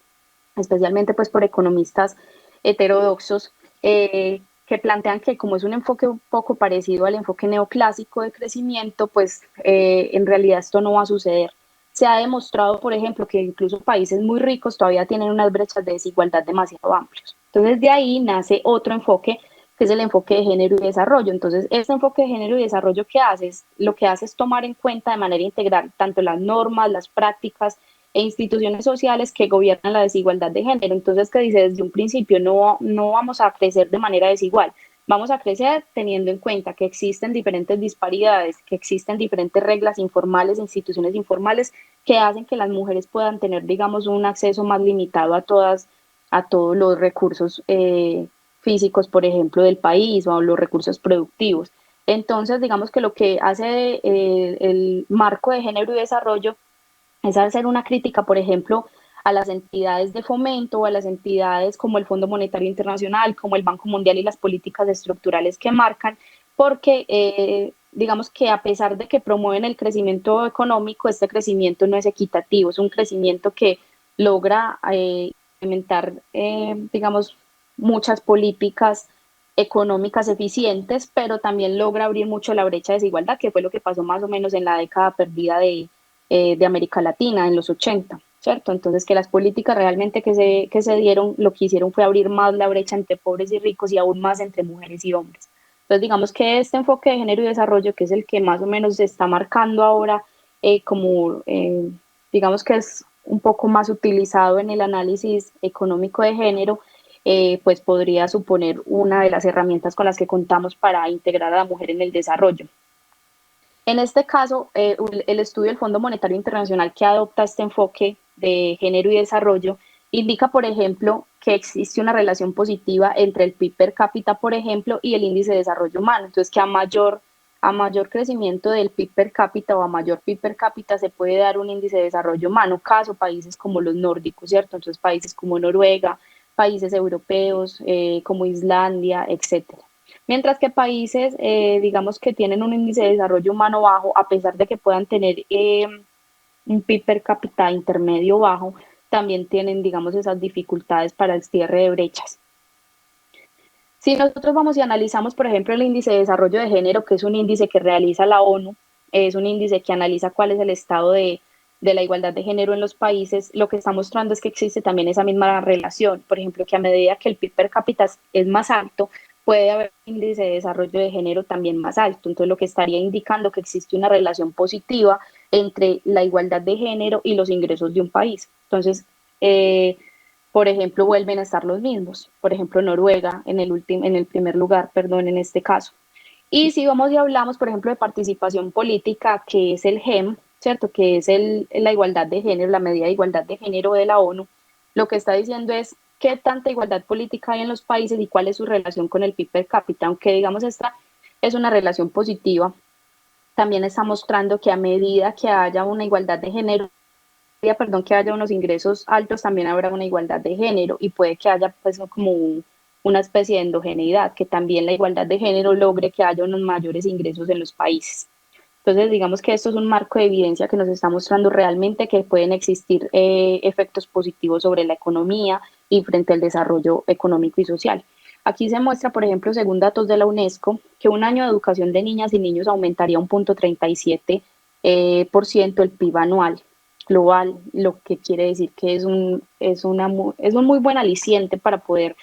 especialmente pues por economistas heterodoxos, que plantean que como es un enfoque un poco parecido al enfoque neoclásico de crecimiento, pues en realidad esto no va a suceder. Se ha demostrado, por ejemplo, que incluso países muy ricos todavía tienen unas brechas de desigualdad demasiado amplias. Entonces de ahí nace otro enfoque, que es el enfoque de género y desarrollo. Entonces, este enfoque de género y desarrollo, ¿qué hace? Lo que hace es tomar en cuenta de manera integral tanto las normas, las prácticas e instituciones sociales que gobiernan la desigualdad de género. Entonces, que dice desde un principio, no vamos a crecer de manera desigual, vamos a crecer teniendo en cuenta que existen diferentes disparidades, que existen diferentes reglas informales, instituciones informales que hacen que las mujeres puedan tener, digamos, un acceso más limitado a todos los recursos físicos, por ejemplo, del país, o a los recursos productivos. Entonces, digamos que lo que hace el marco de género y desarrollo es hacer una crítica, por ejemplo, a las entidades de fomento o a las entidades como el Fondo Monetario Internacional, como el Banco Mundial y las políticas estructurales que marcan, porque digamos que a pesar de que promueven el crecimiento económico, este crecimiento no es equitativo, es un crecimiento que logra implementar, digamos, muchas políticas económicas eficientes, pero también logra abrir mucho la brecha de desigualdad, que fue lo que pasó más o menos en la década perdida de América Latina en los 80, ¿cierto? Entonces, que las políticas realmente que se dieron, lo que hicieron fue abrir más la brecha entre pobres y ricos y aún más entre mujeres y hombres. Entonces, digamos que este enfoque de género y desarrollo, que es el que más o menos se está marcando ahora, digamos que es un poco más utilizado en el análisis económico de género, pues podría suponer una de las herramientas con las que contamos para integrar a la mujer en el desarrollo. En este caso, el estudio del Fondo Monetario Internacional que adopta este enfoque de género y desarrollo indica, por ejemplo, que existe una relación positiva entre el PIB per cápita, por ejemplo, y el índice de desarrollo humano. Entonces, que a mayor crecimiento del PIB per cápita o a mayor PIB per cápita se puede dar un índice de desarrollo humano, caso países como los nórdicos, ¿cierto? Entonces, países como Noruega, países europeos como Islandia, etcétera. Mientras que países, digamos, que tienen un índice de desarrollo humano bajo, a pesar de que puedan tener un PIB per cápita intermedio bajo, también tienen, digamos, esas dificultades para el cierre de brechas. Si nosotros vamos y analizamos, por ejemplo, el índice de desarrollo de género, que es un índice que realiza la ONU, es un índice que analiza cuál es el estado de la igualdad de género en los países, lo que está mostrando es que existe también esa misma relación. Por ejemplo, que a medida que el PIB per cápita es más alto, puede haber un índice de desarrollo de género también más alto. Entonces, lo que estaría indicando que existe una relación positiva entre la igualdad de género y los ingresos de un país. Entonces, por ejemplo, vuelven a estar los mismos. Por ejemplo, Noruega en el primer lugar, perdón, en este caso. Y si vamos y hablamos, por ejemplo, de participación política, que es el GEM, ¿cierto? Que es la igualdad de género, la medida de igualdad de género de la ONU, lo que está diciendo es qué tanta igualdad política hay en los países y cuál es su relación con el PIB per cápita. Aunque, digamos, esta es una relación positiva, también está mostrando que a medida que haya una igualdad de género, perdón, que haya unos ingresos altos, también habrá una igualdad de género y puede que haya pues como una especie de endogeneidad, que también la igualdad de género logre que haya unos mayores ingresos en los países. Entonces, digamos que esto es un marco de evidencia que nos está mostrando realmente que pueden existir efectos positivos sobre la economía y frente al desarrollo económico y social. Aquí se muestra, por ejemplo, según datos de la UNESCO, que un año de educación de niñas y niños aumentaría un 0.37% el PIB anual global, lo que quiere decir que es un muy buen aliciente para poder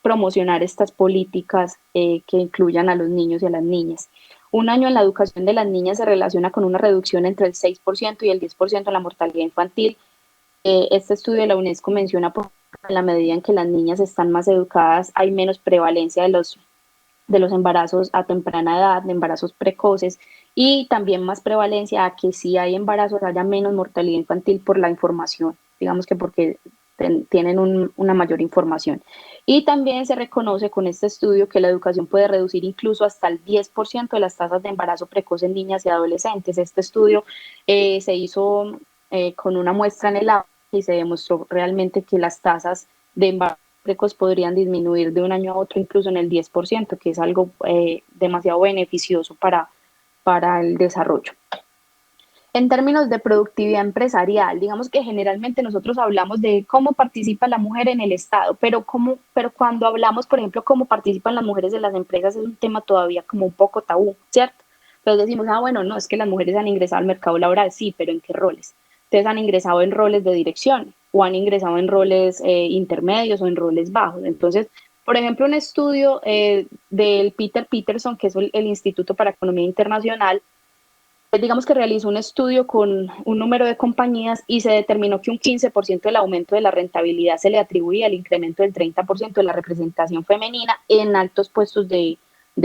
promocionar estas políticas que incluyan a los niños y a las niñas. Un año en la educación de las niñas se relaciona con una reducción entre el 6% y el 10% en la mortalidad infantil. Este estudio de la UNESCO menciona que en la medida en que las niñas están más educadas, hay menos prevalencia de los embarazos a temprana edad, de embarazos precoces, y también más prevalencia a que si hay embarazos haya menos mortalidad infantil por la información, digamos que porque tienen una mayor información. Y también se reconoce con este estudio que la educación puede reducir incluso hasta el 10% de las tasas de embarazo precoz en niñas y adolescentes. Este estudio se hizo con una muestra en el agua y se demostró realmente que las tasas de embarazo precoz podrían disminuir de un año a otro incluso en el 10%, que es algo demasiado beneficioso para el desarrollo. En términos de productividad empresarial, digamos que generalmente nosotros hablamos de cómo participa la mujer en el Estado, pero cuando hablamos, por ejemplo, cómo participan las mujeres en las empresas es un tema todavía como un poco tabú, ¿cierto? Entonces decimos, bueno, no, es que las mujeres han ingresado al mercado laboral, sí, pero ¿en qué roles? Entonces han ingresado en roles de dirección o han ingresado en roles intermedios o en roles bajos. Entonces, por ejemplo, un estudio del Peter Peterson, que es el Instituto para Economía Internacional, digamos que realizó un estudio con un número de compañías y se determinó que un 15% del aumento de la rentabilidad se le atribuía al incremento del 30% de la representación femenina en altos puestos de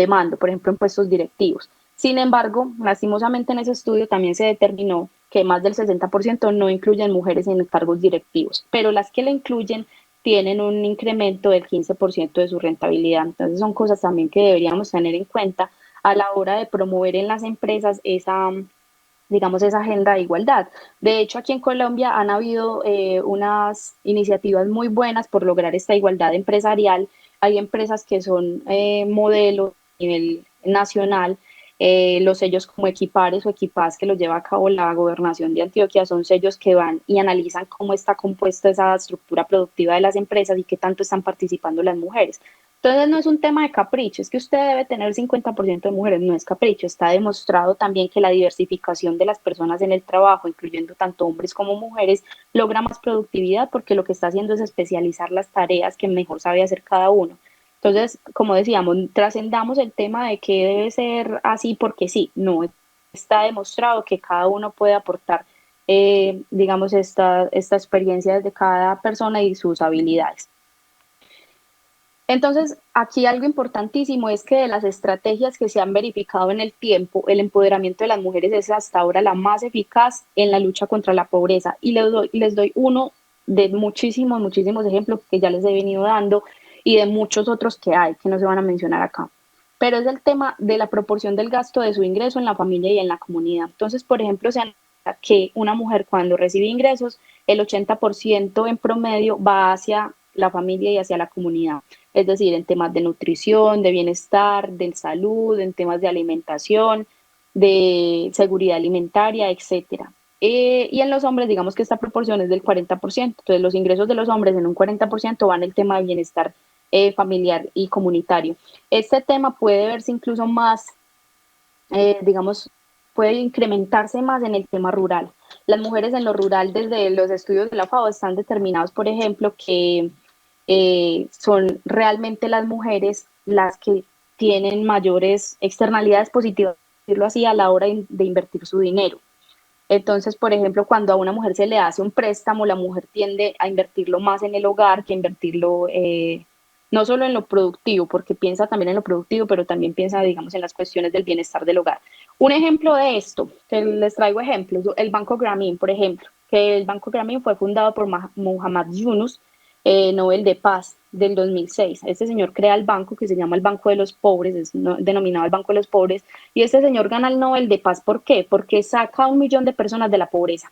mando, por ejemplo, en puestos directivos. Sin embargo, lastimosamente en ese estudio también se determinó que más del 60% no incluyen mujeres en cargos directivos, pero las que la incluyen tienen un incremento del 15% de su rentabilidad. Entonces son cosas también que deberíamos tener en cuenta a la hora de promover en las empresas esa, digamos, esa agenda de igualdad. De hecho, aquí en Colombia han habido unas iniciativas muy buenas por lograr esta igualdad empresarial. Hay empresas que son modelos a nivel nacional. Los sellos como Equipares o Equipaz que los lleva a cabo la Gobernación de Antioquia son sellos que van y analizan cómo está compuesta esa estructura productiva de las empresas y qué tanto están participando las mujeres. Entonces no es un tema de capricho, es que usted debe tener 50% de mujeres, no es capricho, está demostrado también que la diversificación de las personas en el trabajo, incluyendo tanto hombres como mujeres, logra más productividad porque lo que está haciendo es especializar las tareas que mejor sabe hacer cada uno. Entonces, como decíamos, trascendamos el tema de que debe ser así porque sí, no, está demostrado que cada uno puede aportar, digamos, esta experiencia de cada persona y sus habilidades. Entonces, aquí algo importantísimo es que de las estrategias que se han verificado en el tiempo, el empoderamiento de las mujeres es hasta ahora la más eficaz en la lucha contra la pobreza. Y les doy uno de muchísimos, muchísimos ejemplos que ya les he venido dando y de muchos otros que hay, que no se van a mencionar acá. Pero es el tema de la proporción del gasto de su ingreso en la familia y en la comunidad. Entonces, por ejemplo, se analiza que una mujer cuando recibe ingresos, el 80% en promedio va hacia la familia y hacia la comunidad, es decir, en temas de nutrición, de bienestar, de salud, en temas de alimentación, de seguridad alimentaria, etcétera. Y en los hombres, digamos que esta proporción es del 40%, entonces los ingresos de los hombres en un 40% van el tema de bienestar familiar y comunitario. Este tema puede verse incluso más, digamos, puede incrementarse más en el tema rural. Las mujeres en lo rural, desde los estudios de la FAO, están determinados, por ejemplo, que son realmente las mujeres las que tienen mayores externalidades positivas, decirlo así, a la hora de invertir su dinero. Entonces, por ejemplo, cuando a una mujer se le hace un préstamo, la mujer tiende a invertirlo más en el hogar que a invertirlo no solo en lo productivo, porque piensa también en lo productivo, pero también piensa, digamos, en las cuestiones del bienestar del hogar. Un ejemplo de esto, que les traigo ejemplos, el Banco Grameen, por ejemplo, que el Banco Grameen fue fundado por Muhammad Yunus, Nobel de Paz del 2006. Este señor crea el banco que se llama el Banco de los Pobres, es denominado el Banco de los Pobres, y este señor gana el Nobel de Paz. ¿Por qué? Porque saca a 1 millón de personas de la pobreza.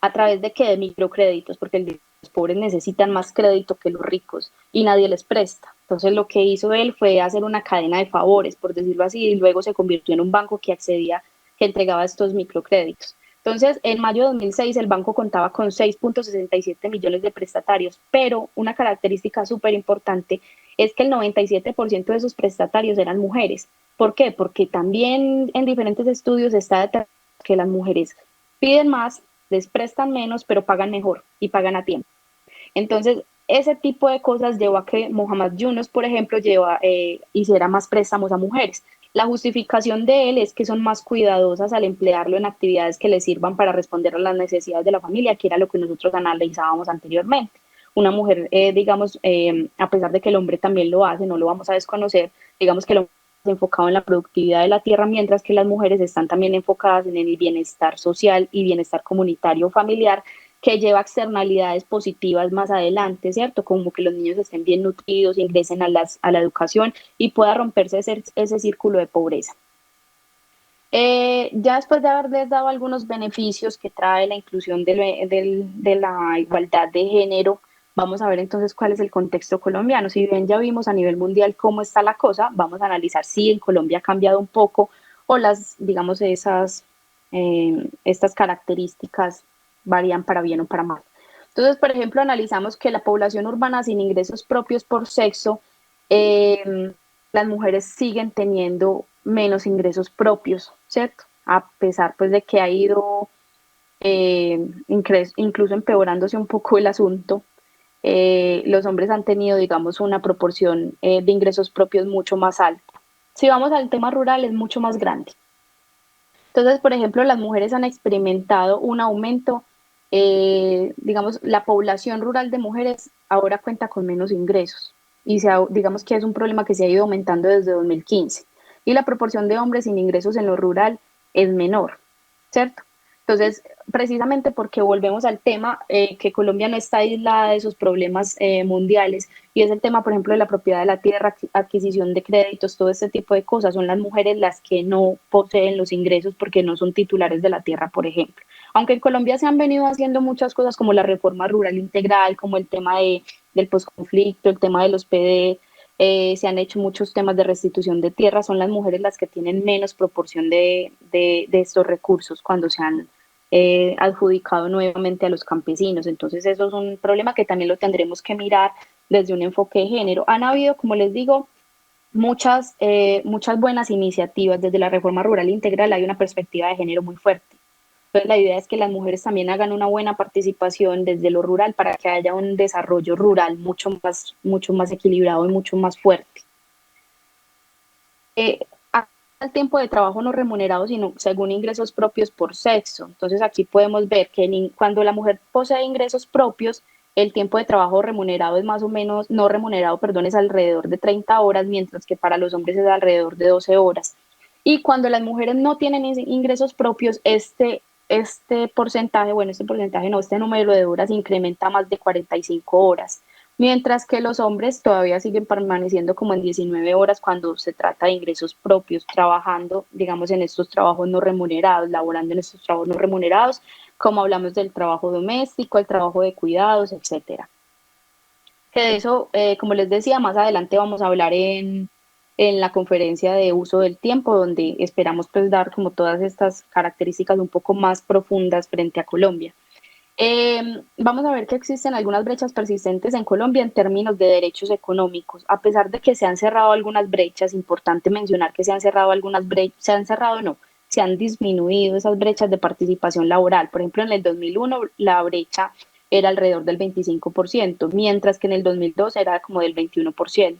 ¿A través de qué? De microcréditos, porque los pobres necesitan más crédito que los ricos y nadie les presta. Entonces lo que hizo él fue hacer una cadena de favores, por decirlo así, y luego se convirtió en un banco que entregaba estos microcréditos. Entonces, en mayo de 2006, el banco contaba con 6.67 millones de prestatarios, pero una característica súper importante es que el 97% de esos prestatarios eran mujeres. ¿Por qué? Porque también en diferentes estudios está determinado que las mujeres piden más, les prestan menos, pero pagan mejor y pagan a tiempo. Entonces, ese tipo de cosas llevó a que Muhammad Yunus, por ejemplo, hiciera más préstamos a mujeres. La justificación de él es que son más cuidadosas al emplearlo en actividades que les sirvan para responder a las necesidades de la familia, que era lo que nosotros analizábamos anteriormente. Una mujer, digamos, a pesar de que el hombre también lo hace, no lo vamos a desconocer, digamos que el hombre está enfocado en la productividad de la tierra, mientras que las mujeres están también enfocadas en el bienestar social y bienestar comunitario familiar, que lleva externalidades positivas más adelante, ¿cierto? Como que los niños estén bien nutridos, ingresen a la educación y pueda romperse ese círculo de pobreza. Ya después de haberles dado algunos beneficios que trae la inclusión de la igualdad de género, vamos a ver entonces cuál es el contexto colombiano. Si bien ya vimos a nivel mundial cómo está la cosa, vamos a analizar si en Colombia ha cambiado un poco o digamos, estas características varían para bien o para mal. Entonces, por ejemplo, analizamos que la población urbana sin ingresos propios por sexo, las mujeres siguen teniendo menos ingresos propios, ¿cierto? A pesar pues de que ha ido incluso empeorándose un poco el asunto, los hombres han tenido, digamos, una proporción de ingresos propios mucho más alta. Si vamos al tema rural, es mucho más grande. Entonces, por ejemplo, las mujeres han experimentado un aumento, digamos, la población rural de mujeres ahora cuenta con menos ingresos y digamos que es un problema que se ha ido aumentando desde 2015 y la proporción de hombres sin ingresos en lo rural es menor, ¿cierto? Entonces, precisamente porque volvemos al tema que Colombia no está aislada de esos problemas mundiales y es el tema, por ejemplo, de la propiedad de la tierra, adquisición de créditos, todo este tipo de cosas, son las mujeres las que no poseen los ingresos porque no son titulares de la tierra, por ejemplo. Aunque en Colombia se han venido haciendo muchas cosas como la reforma rural integral, como el tema del posconflicto, el tema de los PD, se han hecho muchos temas de restitución de tierra, son las mujeres las que tienen menos proporción de estos recursos cuando se han adjudicado nuevamente a los campesinos. Entonces eso es un problema que también lo tendremos que mirar desde un enfoque de género. Han habido, como les digo, muchas buenas iniciativas. Desde la reforma rural integral hay una perspectiva de género muy fuerte. Entonces la idea es que las mujeres también hagan una buena participación desde lo rural para que haya un desarrollo rural mucho más equilibrado y mucho más fuerte. Al tiempo de trabajo no remunerado, sino según ingresos propios por sexo. Entonces aquí podemos ver que cuando la mujer posee ingresos propios, el tiempo de trabajo remunerado es más o menos, no remunerado, perdón, es alrededor de 30 horas, mientras que para los hombres es alrededor de 12 horas. Y cuando las mujeres no tienen ingresos propios, este porcentaje, bueno, este número de horas incrementa más de 45 horas, mientras que los hombres todavía siguen permaneciendo como en 19 horas cuando se trata de ingresos propios, trabajando, digamos, en estos trabajos no remunerados, laborando en estos trabajos no remunerados, como hablamos del trabajo doméstico, el trabajo de cuidados, etcétera. Que de eso, como les decía, más adelante vamos a hablar en la conferencia de uso del tiempo, donde esperamos pues dar como todas estas características un poco más profundas frente a Colombia. Vamos a ver que existen algunas brechas persistentes en Colombia en términos de derechos económicos. A pesar de que se han cerrado algunas brechas, importante mencionar que se han cerrado algunas brechas, se han disminuido esas brechas de participación laboral. Por ejemplo, en el 2001 la brecha era alrededor del 25%, mientras que en el 2002 era como del 21%.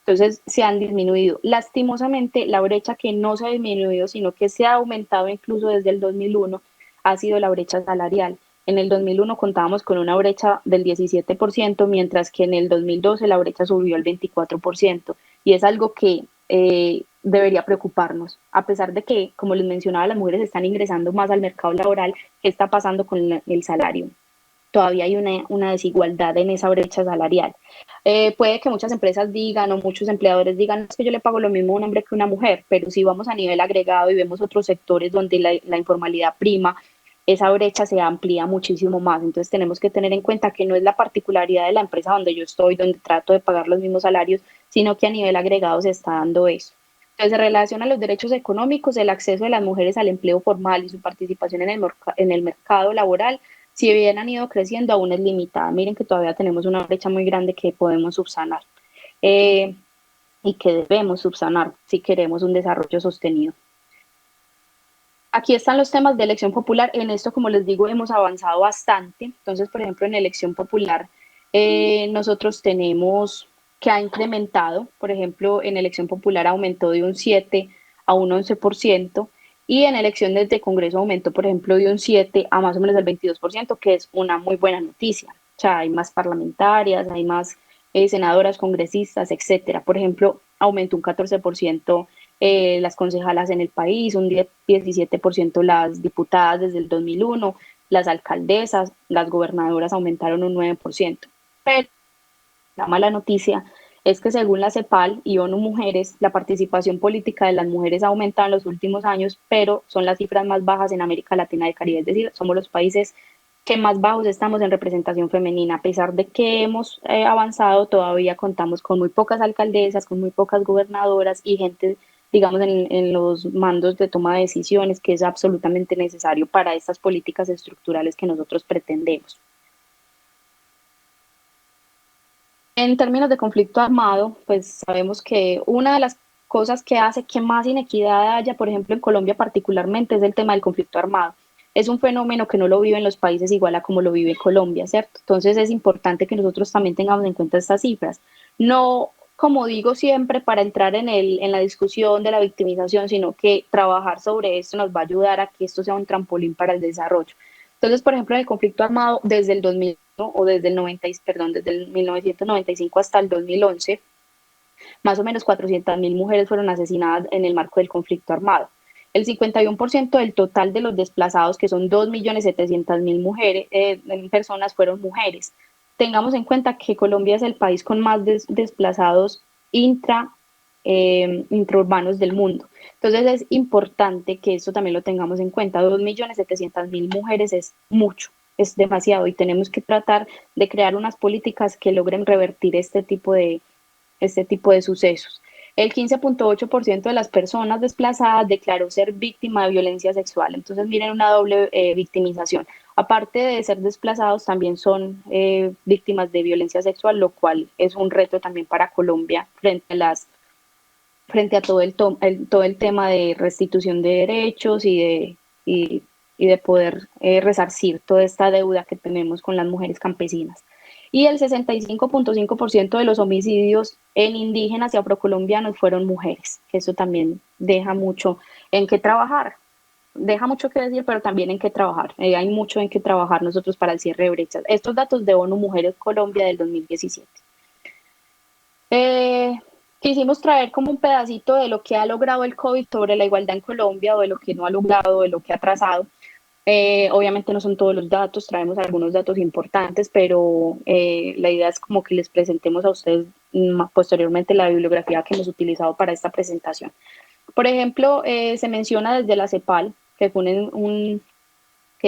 Entonces se han disminuido. Lastimosamente, la brecha que no se ha disminuido, sino que se ha aumentado incluso desde el 2001, ha sido la brecha salarial. En el 2001 contábamos con una brecha del 17%, mientras que en el 2012 la brecha subió al 24%. Y es algo que debería preocuparnos, a pesar de que, como les mencionaba, las mujeres están ingresando más al mercado laboral. ¿Qué está pasando con el salario? Todavía hay una desigualdad en esa brecha salarial. Puede que muchas empresas digan o muchos empleadores digan es que yo le pago lo mismo a un hombre que a una mujer, pero si vamos a nivel agregado y vemos otros sectores donde la informalidad prima, esa brecha se amplía muchísimo más. Entonces tenemos que tener en cuenta que no es la particularidad de la empresa donde yo estoy, donde trato de pagar los mismos salarios, sino que a nivel agregado se está dando eso. Entonces, en relación a los derechos económicos, el acceso de las mujeres al empleo formal y su participación en el mercado laboral, si bien han ido creciendo, aún es limitada. Miren que todavía tenemos una brecha muy grande que podemos subsanar y que debemos subsanar si queremos un desarrollo sostenido. Aquí están los temas de elección popular. En esto, como les digo, hemos avanzado bastante. Entonces, por ejemplo, en elección popular, nosotros tenemos que ha incrementado, por ejemplo, en elección popular aumentó de un 7 a un 11%, y en elecciones de Congreso aumentó, por ejemplo, de un 7 a más o menos el 22%, que es una muy buena noticia. O sea, hay más parlamentarias, hay más senadoras, congresistas, etcétera. Por ejemplo, aumentó un 14% las concejalas en el país, un 17% las diputadas desde el 2001, las alcaldesas, las gobernadoras aumentaron un 9%. Pero la mala noticia es que según la CEPAL y ONU Mujeres, la participación política de las mujeres ha aumentado en los últimos años, pero son las cifras más bajas en América Latina y el Caribe, es decir, somos los países que más bajos estamos en representación femenina. A pesar de que hemos avanzado, todavía contamos con muy pocas alcaldesas, con muy pocas gobernadoras y gente, digamos, en los mandos de toma de decisiones, que es absolutamente necesario para estas políticas estructurales que nosotros pretendemos. En términos de conflicto armado, pues sabemos que una de las cosas que hace que más inequidad haya, por ejemplo, en Colombia particularmente, es el tema del conflicto armado. Es un fenómeno que no lo viven los países igual a como lo vive Colombia, ¿cierto? Entonces es importante que nosotros también tengamos en cuenta estas cifras. No, como digo siempre, para entrar en la discusión de la victimización, sino que trabajar sobre esto nos va a ayudar a que esto sea un trampolín para el desarrollo. Entonces, por ejemplo, en el conflicto armado desde el 2000 o desde el 90, perdón, desde el 1995 hasta el 2011, más o menos 400.000 mujeres fueron asesinadas en el marco del conflicto armado. El 51% del total de los desplazados, que son 2.700.000 mujeres, personas, fueron mujeres. Tengamos en cuenta que Colombia es el país con más desplazados intraurbanos del mundo. Entonces es importante que eso también lo tengamos en cuenta. 2.700.000 mujeres es mucho, es demasiado, y tenemos que tratar de crear unas políticas que logren revertir este tipo de sucesos. El 15.8% de las personas desplazadas declaró ser víctima de violencia sexual. Entonces, miren, una doble victimización. Aparte de ser desplazados, también son víctimas de violencia sexual, lo cual es un reto también para Colombia frente a todo el tema de restitución de derechos y de poder resarcir toda esta deuda que tenemos con las mujeres campesinas. Y el 65.5% de los homicidios en indígenas y afrocolombianos fueron mujeres, que eso también deja mucho en qué trabajar. Deja mucho que decir, pero también en qué trabajar. Hay mucho en qué trabajar nosotros para el cierre de brechas. Estos datos de ONU Mujeres Colombia del 2017. Quisimos traer como un pedacito de lo que ha logrado el COVID sobre la igualdad en Colombia, o de lo que no ha logrado, de lo que ha trazado. Obviamente no son todos los datos, traemos algunos datos importantes, pero la idea es como que les presentemos a ustedes posteriormente la bibliografía que hemos utilizado para esta presentación. Por ejemplo, se menciona desde la CEPAL, que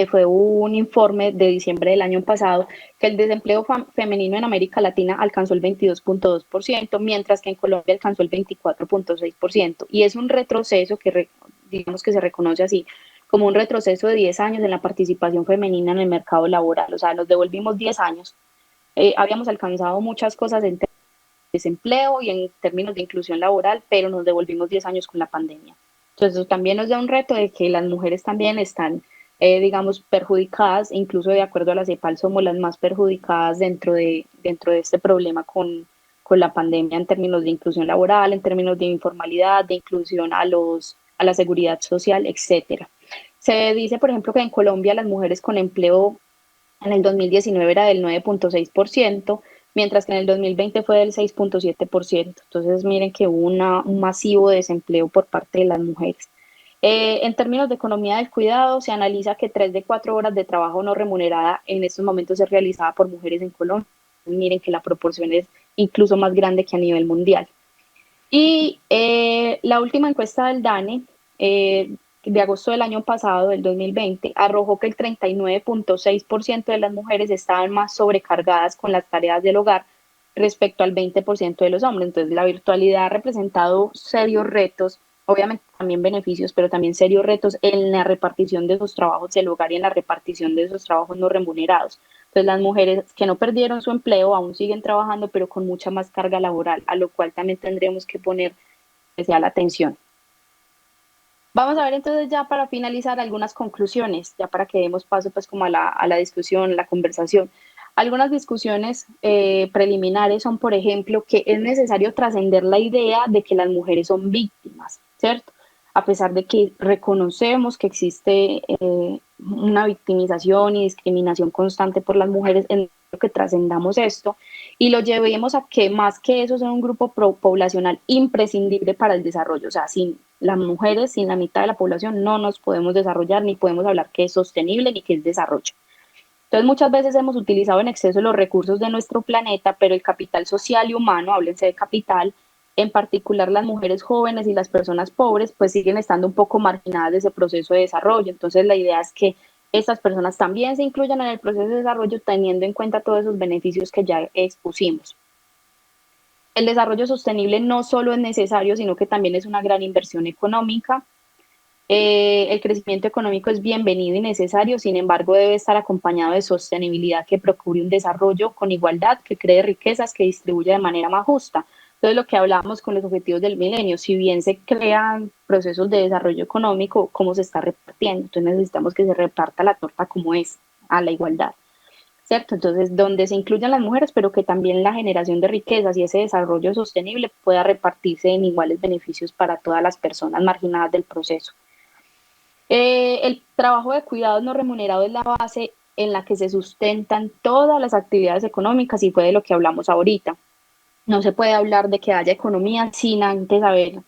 fue un informe de diciembre del año pasado, que el desempleo femenino en América Latina alcanzó el 22.2%, mientras que en Colombia alcanzó el 24.6%, y es un retroceso que digamos que se reconoce así como un retroceso de 10 años en la participación femenina en el mercado laboral. O sea, nos devolvimos 10 años. Habíamos alcanzado muchas cosas en términos de desempleo y en términos de inclusión laboral, pero nos devolvimos 10 años con la pandemia. Entonces, eso también nos da un reto de que las mujeres también están, digamos, perjudicadas. Incluso de acuerdo a la CEPAL, somos las más perjudicadas dentro de este problema con la pandemia, en términos de inclusión laboral, en términos de informalidad, de inclusión a la seguridad social, etcétera. Se dice, por ejemplo, que en Colombia las mujeres con empleo en el 2019 era del 9.6%, mientras que en el 2020 fue del 6.7%. Entonces, miren que hubo un masivo desempleo por parte de las mujeres. En términos de economía del cuidado, se analiza que 3 de 4 horas de trabajo no remunerada en estos momentos es realizada por mujeres en Colombia. Miren que la proporción es incluso más grande que a nivel mundial. Y la última encuesta del DANE, de agosto del año pasado, del 2020, arrojó que el 39.6% de las mujeres estaban más sobrecargadas con las tareas del hogar respecto al 20% de los hombres. Entonces, la virtualidad ha representado serios retos, obviamente también beneficios, pero también serios retos en la repartición de esos trabajos del hogar y en la repartición de esos trabajos no remunerados. Entonces, las mujeres que no perdieron su empleo aún siguen trabajando, pero con mucha más carga laboral, a lo cual también tendremos que poner especial atención. Vamos a ver entonces, ya para finalizar, algunas conclusiones, ya para que demos paso pues como a la discusión, la conversación. Algunas discusiones preliminares son, por ejemplo, que es necesario trascender la idea de que las mujeres son víctimas, ¿cierto? A pesar de que reconocemos que existe una victimización y discriminación constante por las mujeres, en lo que trascendamos esto y lo llevemos a que más que eso sea un grupo poblacional imprescindible para el desarrollo. O sea, sin las mujeres sin la mitad de la población no nos podemos desarrollar, ni podemos hablar que es sostenible ni que es desarrollo. Entonces muchas veces hemos utilizado en exceso los recursos de nuestro planeta, pero el capital social y humano, háblense de capital, en particular las mujeres jóvenes y las personas pobres, pues siguen estando un poco marginadas de ese proceso de desarrollo. Entonces la idea es que estas personas también se incluyan en el proceso de desarrollo teniendo en cuenta todos esos beneficios que ya expusimos. El desarrollo sostenible no solo es necesario, sino que también es una gran inversión económica. El crecimiento económico es bienvenido y necesario, sin embargo, debe estar acompañado de sostenibilidad que procure un desarrollo con igualdad, que cree riquezas, que distribuya de manera más justa. Entonces, lo que hablábamos con los objetivos del milenio, si bien se crean procesos de desarrollo económico, ¿cómo se está repartiendo? Entonces, necesitamos que se reparta la torta como es, a la igualdad. ¿Cierto? Entonces, donde se incluyan las mujeres, pero que también la generación de riquezas y ese desarrollo sostenible pueda repartirse en iguales beneficios para todas las personas marginadas del proceso. El trabajo de cuidados no remunerado es la base en la que se sustentan todas las actividades económicas y fue de lo que hablamos ahorita. No se puede hablar de que haya economía sin antes haber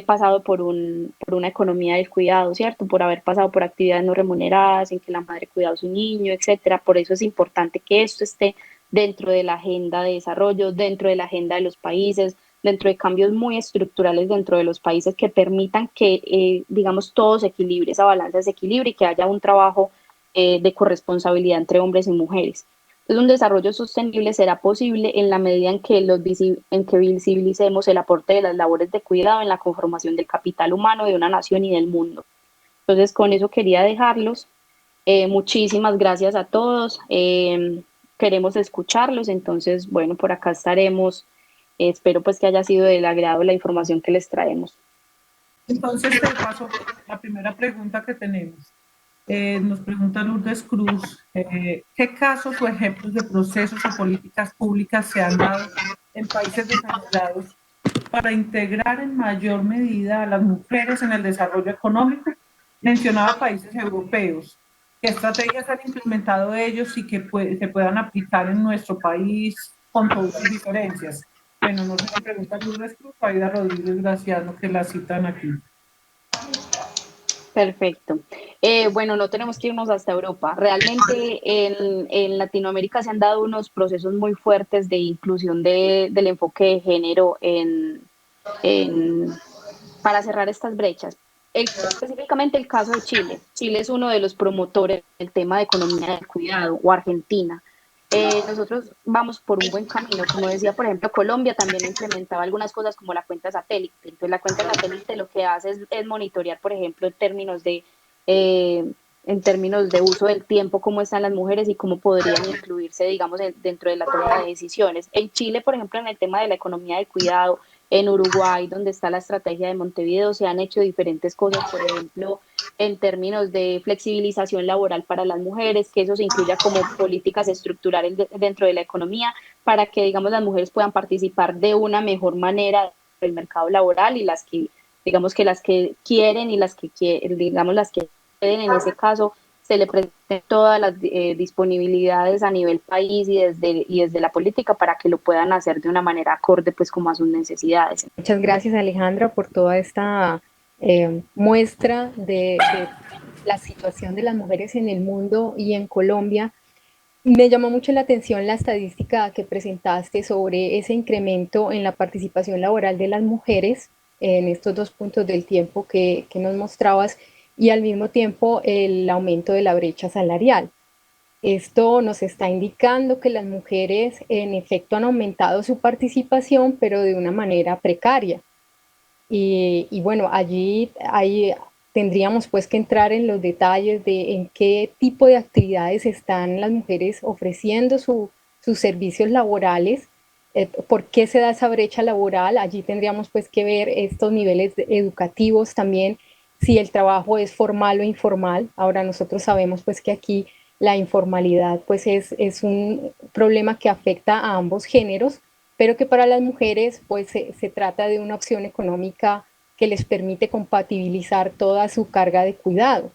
pasado por una economía del cuidado, ¿cierto? Por haber pasado por actividades no remuneradas, en que la madre cuidado a su niño, etcétera. Por eso es importante que esto esté dentro de la agenda de desarrollo, dentro de la agenda de los países, dentro de cambios muy estructurales dentro de los países que permitan que, digamos, todo se equilibre, esa balanza se equilibre y que haya un trabajo de corresponsabilidad entre hombres y mujeres. Entonces, un desarrollo sostenible será posible en la medida en que, visibilicemos el aporte de las labores de cuidado en la conformación del capital humano de una nación y del mundo. Entonces, con eso quería dejarlos. Muchísimas gracias a todos. Queremos escucharlos. Entonces, bueno, por acá estaremos. Espero pues que haya sido del agrado la información que les traemos. Entonces, te paso la primera pregunta que tenemos. Nos pregunta Lourdes Cruz, ¿qué casos o ejemplos de procesos o políticas públicas se han dado en países desarrollados para integrar en mayor medida a las mujeres en el desarrollo económico? Mencionaba países europeos. ¿Qué estrategias han implementado ellos y que se puedan aplicar en nuestro país con todas sus diferencias? Bueno, no se pregunta Lourdes Cruz, Aida Rodríguez Graciano, que la citan aquí. Perfecto. Bueno, no tenemos que irnos hasta Europa. Realmente en Latinoamérica se han dado unos procesos muy fuertes de inclusión del enfoque de género en, para cerrar estas brechas. Específicamente el caso de Chile. Chile es uno de los promotores del tema de economía del cuidado, o Argentina. Nosotros vamos por un buen camino. Como decía, por ejemplo, Colombia también implementaba algunas cosas como la cuenta satélite. Entonces, la cuenta satélite lo que hace es monitorear, por ejemplo, eh, en términos de uso del tiempo, cómo están las mujeres y cómo podrían incluirse, digamos, dentro de la toma de decisiones. En Chile, por ejemplo, en el tema de la economía del cuidado, en Uruguay, donde está la estrategia de Montevideo, se han hecho diferentes cosas, por ejemplo, en términos de flexibilización laboral para las mujeres, que eso se incluya como políticas estructurales dentro de la economía para que, digamos, las mujeres puedan participar de una mejor manera del mercado laboral y digamos que las que quieren y las que digamos, las que pueden en ese caso, se le presenten todas las disponibilidades a nivel país y desde la política para que lo puedan hacer de una manera acorde pues como a sus necesidades. Muchas gracias, Alejandra, por toda esta muestra de la situación de las mujeres en el mundo y en Colombia. Me llamó mucho la atención la estadística que presentaste sobre ese incremento en la participación laboral de las mujeres en estos 2 puntos del tiempo que nos mostrabas y al mismo tiempo el aumento de la brecha salarial. Esto nos está indicando que las mujeres en efecto han aumentado su participación, pero de una manera precaria. Y bueno, ahí tendríamos pues que entrar en los detalles de en qué tipo de actividades están las mujeres ofreciendo sus servicios laborales, por qué se da esa brecha laboral. Allí tendríamos pues que ver estos niveles educativos también, si el trabajo es formal o informal. Ahora nosotros sabemos pues que aquí la informalidad pues es un problema que afecta a ambos géneros, pero que para las mujeres pues se trata de una opción económica que les permite compatibilizar toda su carga de cuidado.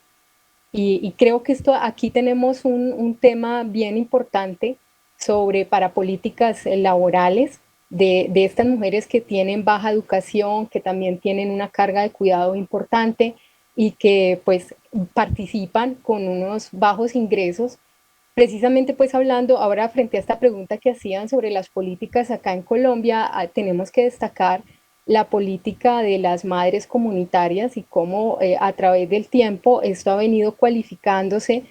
Y creo que aquí tenemos un tema bien importante para políticas laborales, de estas mujeres que tienen baja educación, que también tienen una carga de cuidado importante y que pues participan con unos bajos ingresos. Precisamente pues hablando ahora frente a esta pregunta que hacían sobre las políticas acá en Colombia, tenemos que destacar la política de las madres comunitarias y cómo a través del tiempo esto ha venido cualificándose,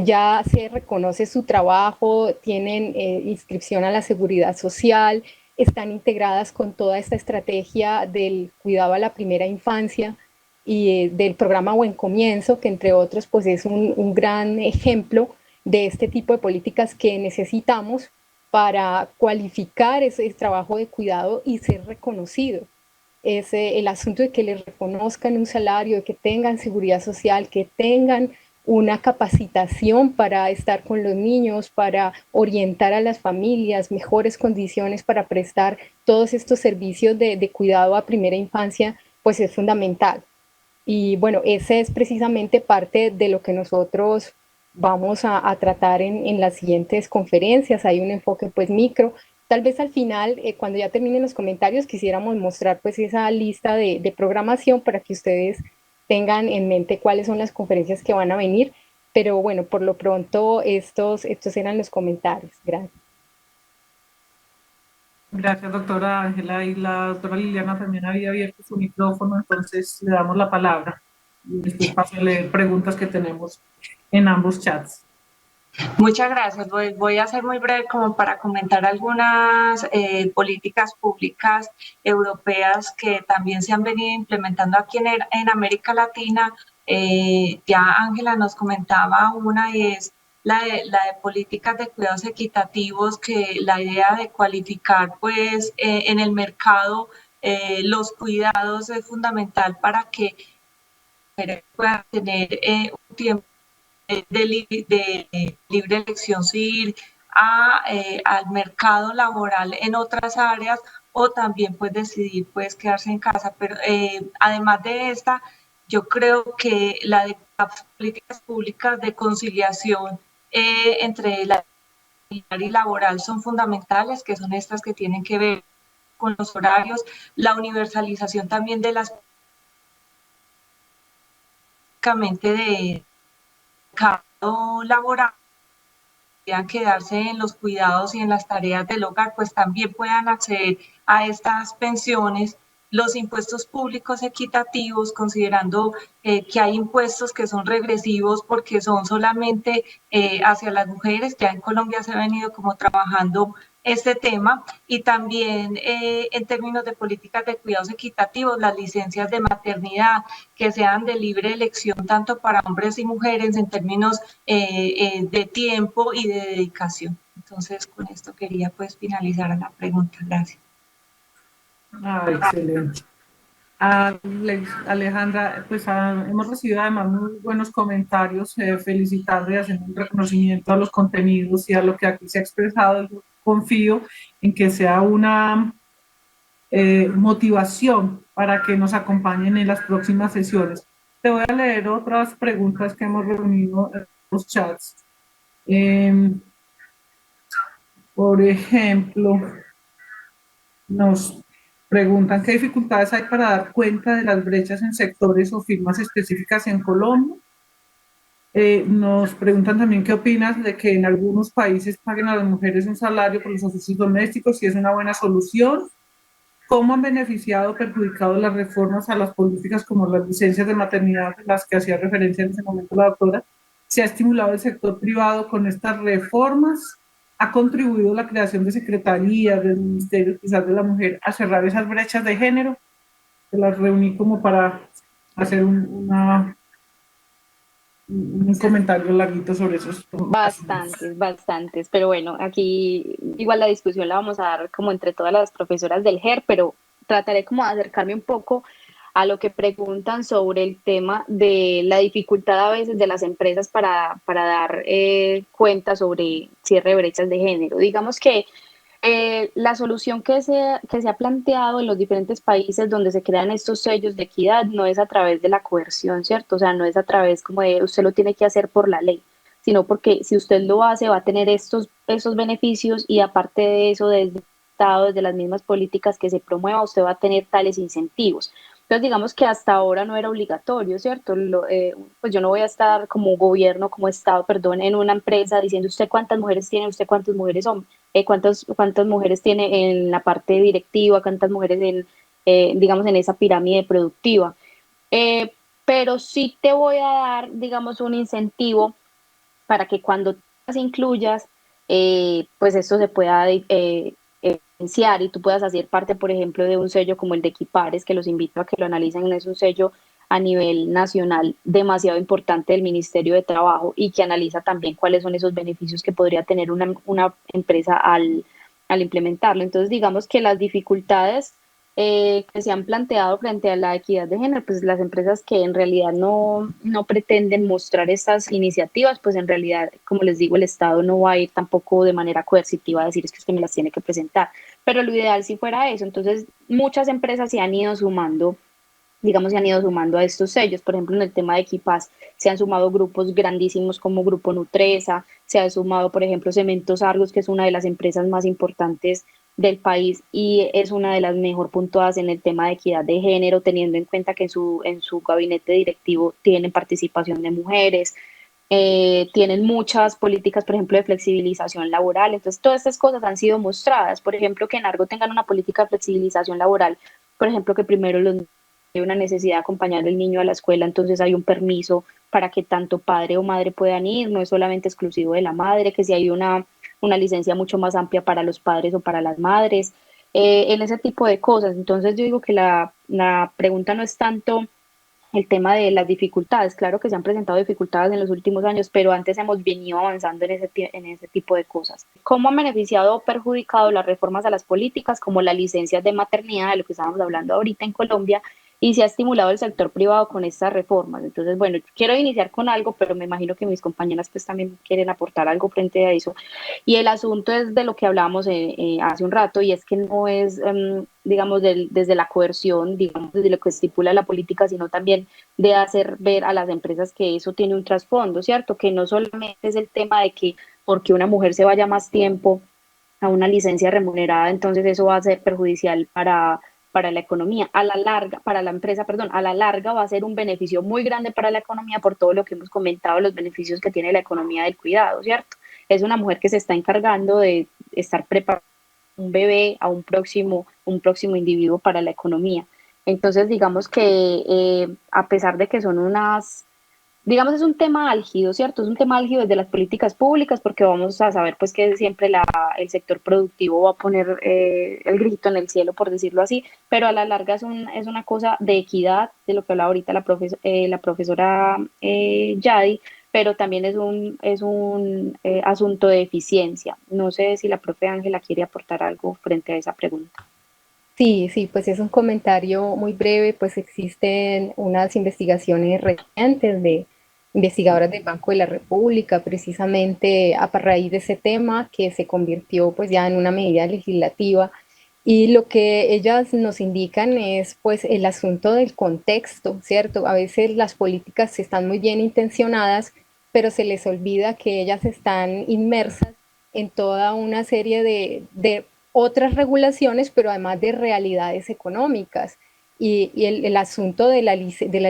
ya se reconoce su trabajo, tienen inscripción a la seguridad social, están integradas con toda esta estrategia del cuidado a la primera infancia y del programa Buen Comienzo, que entre otros pues es un gran ejemplo de este tipo de políticas que necesitamos para cualificar ese trabajo de cuidado y ser reconocido. Es el asunto de que les reconozcan un salario, de que tengan seguridad social, que tengan una capacitación para estar con los niños, para orientar a las familias, mejores condiciones para prestar todos estos servicios de cuidado a primera infancia, pues es fundamental. Y bueno, ese es precisamente parte de lo que nosotros vamos a tratar en las siguientes conferencias. Hay un enfoque pues micro. Tal vez al final, cuando ya terminen los comentarios, quisiéramos mostrar pues esa lista de programación para que ustedes tengan en mente cuáles son las conferencias que van a venir. Pero bueno, por lo pronto estos eran los comentarios. Gracias. Gracias, doctora Ángela. Y la doctora Liliana también había abierto su micrófono, entonces le damos la palabra. Y después paso a leer preguntas que tenemos en ambos chats. Muchas gracias. Voy a ser muy breve como para comentar algunas políticas públicas europeas que también se han venido implementando aquí en América Latina. Ya Ángela nos comentaba una y es la de políticas de cuidados equitativos, que la idea de cualificar pues en el mercado los cuidados es fundamental para que puedan tener un tiempo de libre elección, si ir al mercado laboral en otras áreas o también pues decidir pues quedarse en casa. Pero además de esta, yo creo que las políticas públicas de conciliación entre la familiar y laboral son fundamentales, que son estas que tienen que ver con los horarios, la universalización también de las de mercado laboral, puedan quedarse en los cuidados y en las tareas del hogar, pues también puedan acceder a estas pensiones, los impuestos públicos equitativos, considerando que hay impuestos que son regresivos porque son solamente hacia las mujeres. Ya en Colombia se ha venido como trabajando este tema, y también en términos de políticas de cuidados equitativos, las licencias de maternidad que sean de libre elección tanto para hombres y mujeres en términos de tiempo y de dedicación. Entonces, con esto quería pues finalizar la pregunta. Gracias. Excelente. Alejandra, pues hemos recibido además muy buenos comentarios, felicitando y haciendo un reconocimiento a los contenidos y a lo que aquí se ha expresado. Yo confío en que sea una motivación para que nos acompañen en las próximas sesiones. Te voy a leer otras preguntas que hemos reunido en los chats. Por ejemplo, nos preguntan qué dificultades hay para dar cuenta de las brechas en sectores o firmas específicas en Colombia. Nos preguntan también qué opinas de que en algunos países paguen a las mujeres un salario por los oficios domésticos, si es una buena solución. ¿Cómo han beneficiado o perjudicado las reformas a las políticas como las licencias de maternidad, a las que hacía referencia en ese momento la doctora? ¿Se ha estimulado el sector privado con estas reformas? ¿Ha contribuido la creación de secretarías, del Ministerio quizás de la Mujer, a cerrar esas brechas de género? Se las reuní como para hacer un comentario larguito sobre esos. Bastantes, pero bueno, aquí igual la discusión la vamos a dar como entre todas las profesoras del GER, pero trataré como de acercarme un poco a lo que preguntan sobre el tema de la dificultad a veces de las empresas para dar cuenta sobre cierre de brechas de género. Digamos que la solución que se ha planteado en los diferentes países donde se crean estos sellos de equidad no es a través de la coerción, ¿cierto? O sea, no es a través como de usted lo tiene que hacer por la ley, sino porque si usted lo hace va a tener esos beneficios, y aparte de eso, desde Estado, desde las mismas políticas que se promueva, usted va a tener tales incentivos. Entonces, digamos que hasta ahora no era obligatorio, ¿cierto? Pues yo no voy a estar como gobierno, como Estado, perdón, en una empresa diciendo usted cuántas mujeres tiene, usted cuántas mujeres son, cuántas mujeres tiene en la parte directiva, cuántas mujeres en, digamos, en esa pirámide productiva. Eh, pero sí te voy a dar, digamos, un incentivo para que cuando las incluyas, pues esto se pueda evidenciar y tú puedas hacer parte, por ejemplo, de un sello como el de Equipares, que los invito a que lo analicen, es un sello a nivel nacional demasiado importante del Ministerio de Trabajo y que analiza también cuáles son esos beneficios que podría tener una empresa al implementarlo. Entonces, digamos que las dificultades que se han planteado frente a la equidad de género, pues las empresas que en realidad no pretenden mostrar estas iniciativas, pues en realidad, como les digo, el Estado no va a ir tampoco de manera coercitiva a decir es que usted me las tiene que presentar, pero lo ideal si fuera eso. Entonces, muchas empresas se han ido sumando, digamos, se han ido sumando a estos sellos. Por ejemplo, en el tema de Equipas se han sumado grupos grandísimos como Grupo Nutresa, se ha sumado, por ejemplo, Cementos Argos, que es una de las empresas más importantes del país y es una de las mejor puntuadas en el tema de equidad de género, teniendo en cuenta que en su gabinete directivo tienen participación de mujeres, tienen muchas políticas, por ejemplo, de flexibilización laboral. Entonces, todas estas cosas han sido mostradas. Por ejemplo, que en Argo tengan una política de flexibilización laboral, por ejemplo, que primero hay una necesidad de acompañar al niño a la escuela, entonces hay un permiso para que tanto padre o madre puedan ir, no es solamente exclusivo de la madre, que si hay una licencia mucho más amplia para los padres o para las madres, en ese tipo de cosas. Entonces yo digo que la pregunta no es tanto el tema de las dificultades. Claro que se han presentado dificultades en los últimos años, pero antes hemos venido avanzando en ese tipo de cosas. ¿Cómo han beneficiado o perjudicado las reformas a las políticas, como las licencias de maternidad, de lo que estábamos hablando ahorita en Colombia, y se ha estimulado el sector privado con estas reformas? Entonces, bueno, quiero iniciar con algo, pero me imagino que mis compañeras pues también quieren aportar algo frente a eso. Y el asunto es de lo que hablábamos hace un rato, y es que no es, digamos, desde la coerción, digamos, desde lo que estipula la política, sino también de hacer ver a las empresas que eso tiene un trasfondo, ¿cierto? Que no solamente es el tema de que porque una mujer se vaya más tiempo a una licencia remunerada, entonces eso va a ser perjudicial para la economía, a la larga, para la empresa, perdón, a la larga va a ser un beneficio muy grande para la economía por todo lo que hemos comentado, los beneficios que tiene la economía del cuidado, ¿cierto? Es una mujer que se está encargando de estar preparando un bebé a un próximo individuo para la economía. Entonces, digamos que a pesar de que son digamos, es un tema álgido, ¿cierto? Es un tema álgido desde las políticas públicas porque vamos a saber pues que siempre el sector productivo va a poner el grito en el cielo, por decirlo así, pero a la larga es una cosa de equidad, de lo que hablaba ahorita la profesora Yadi, pero también es un asunto de eficiencia. No sé si la profe Ángela quiere aportar algo frente a esa pregunta. Sí, sí, pues es un comentario muy breve, pues existen unas investigaciones recientes de investigadoras del Banco de la República, precisamente a raíz de ese tema que se convirtió pues ya en una medida legislativa y lo que ellas nos indican es pues el asunto del contexto, ¿cierto? A veces las políticas están muy bien intencionadas, pero se les olvida que ellas están inmersas en toda una serie de otras regulaciones, pero además de realidades económicas. Y el asunto de las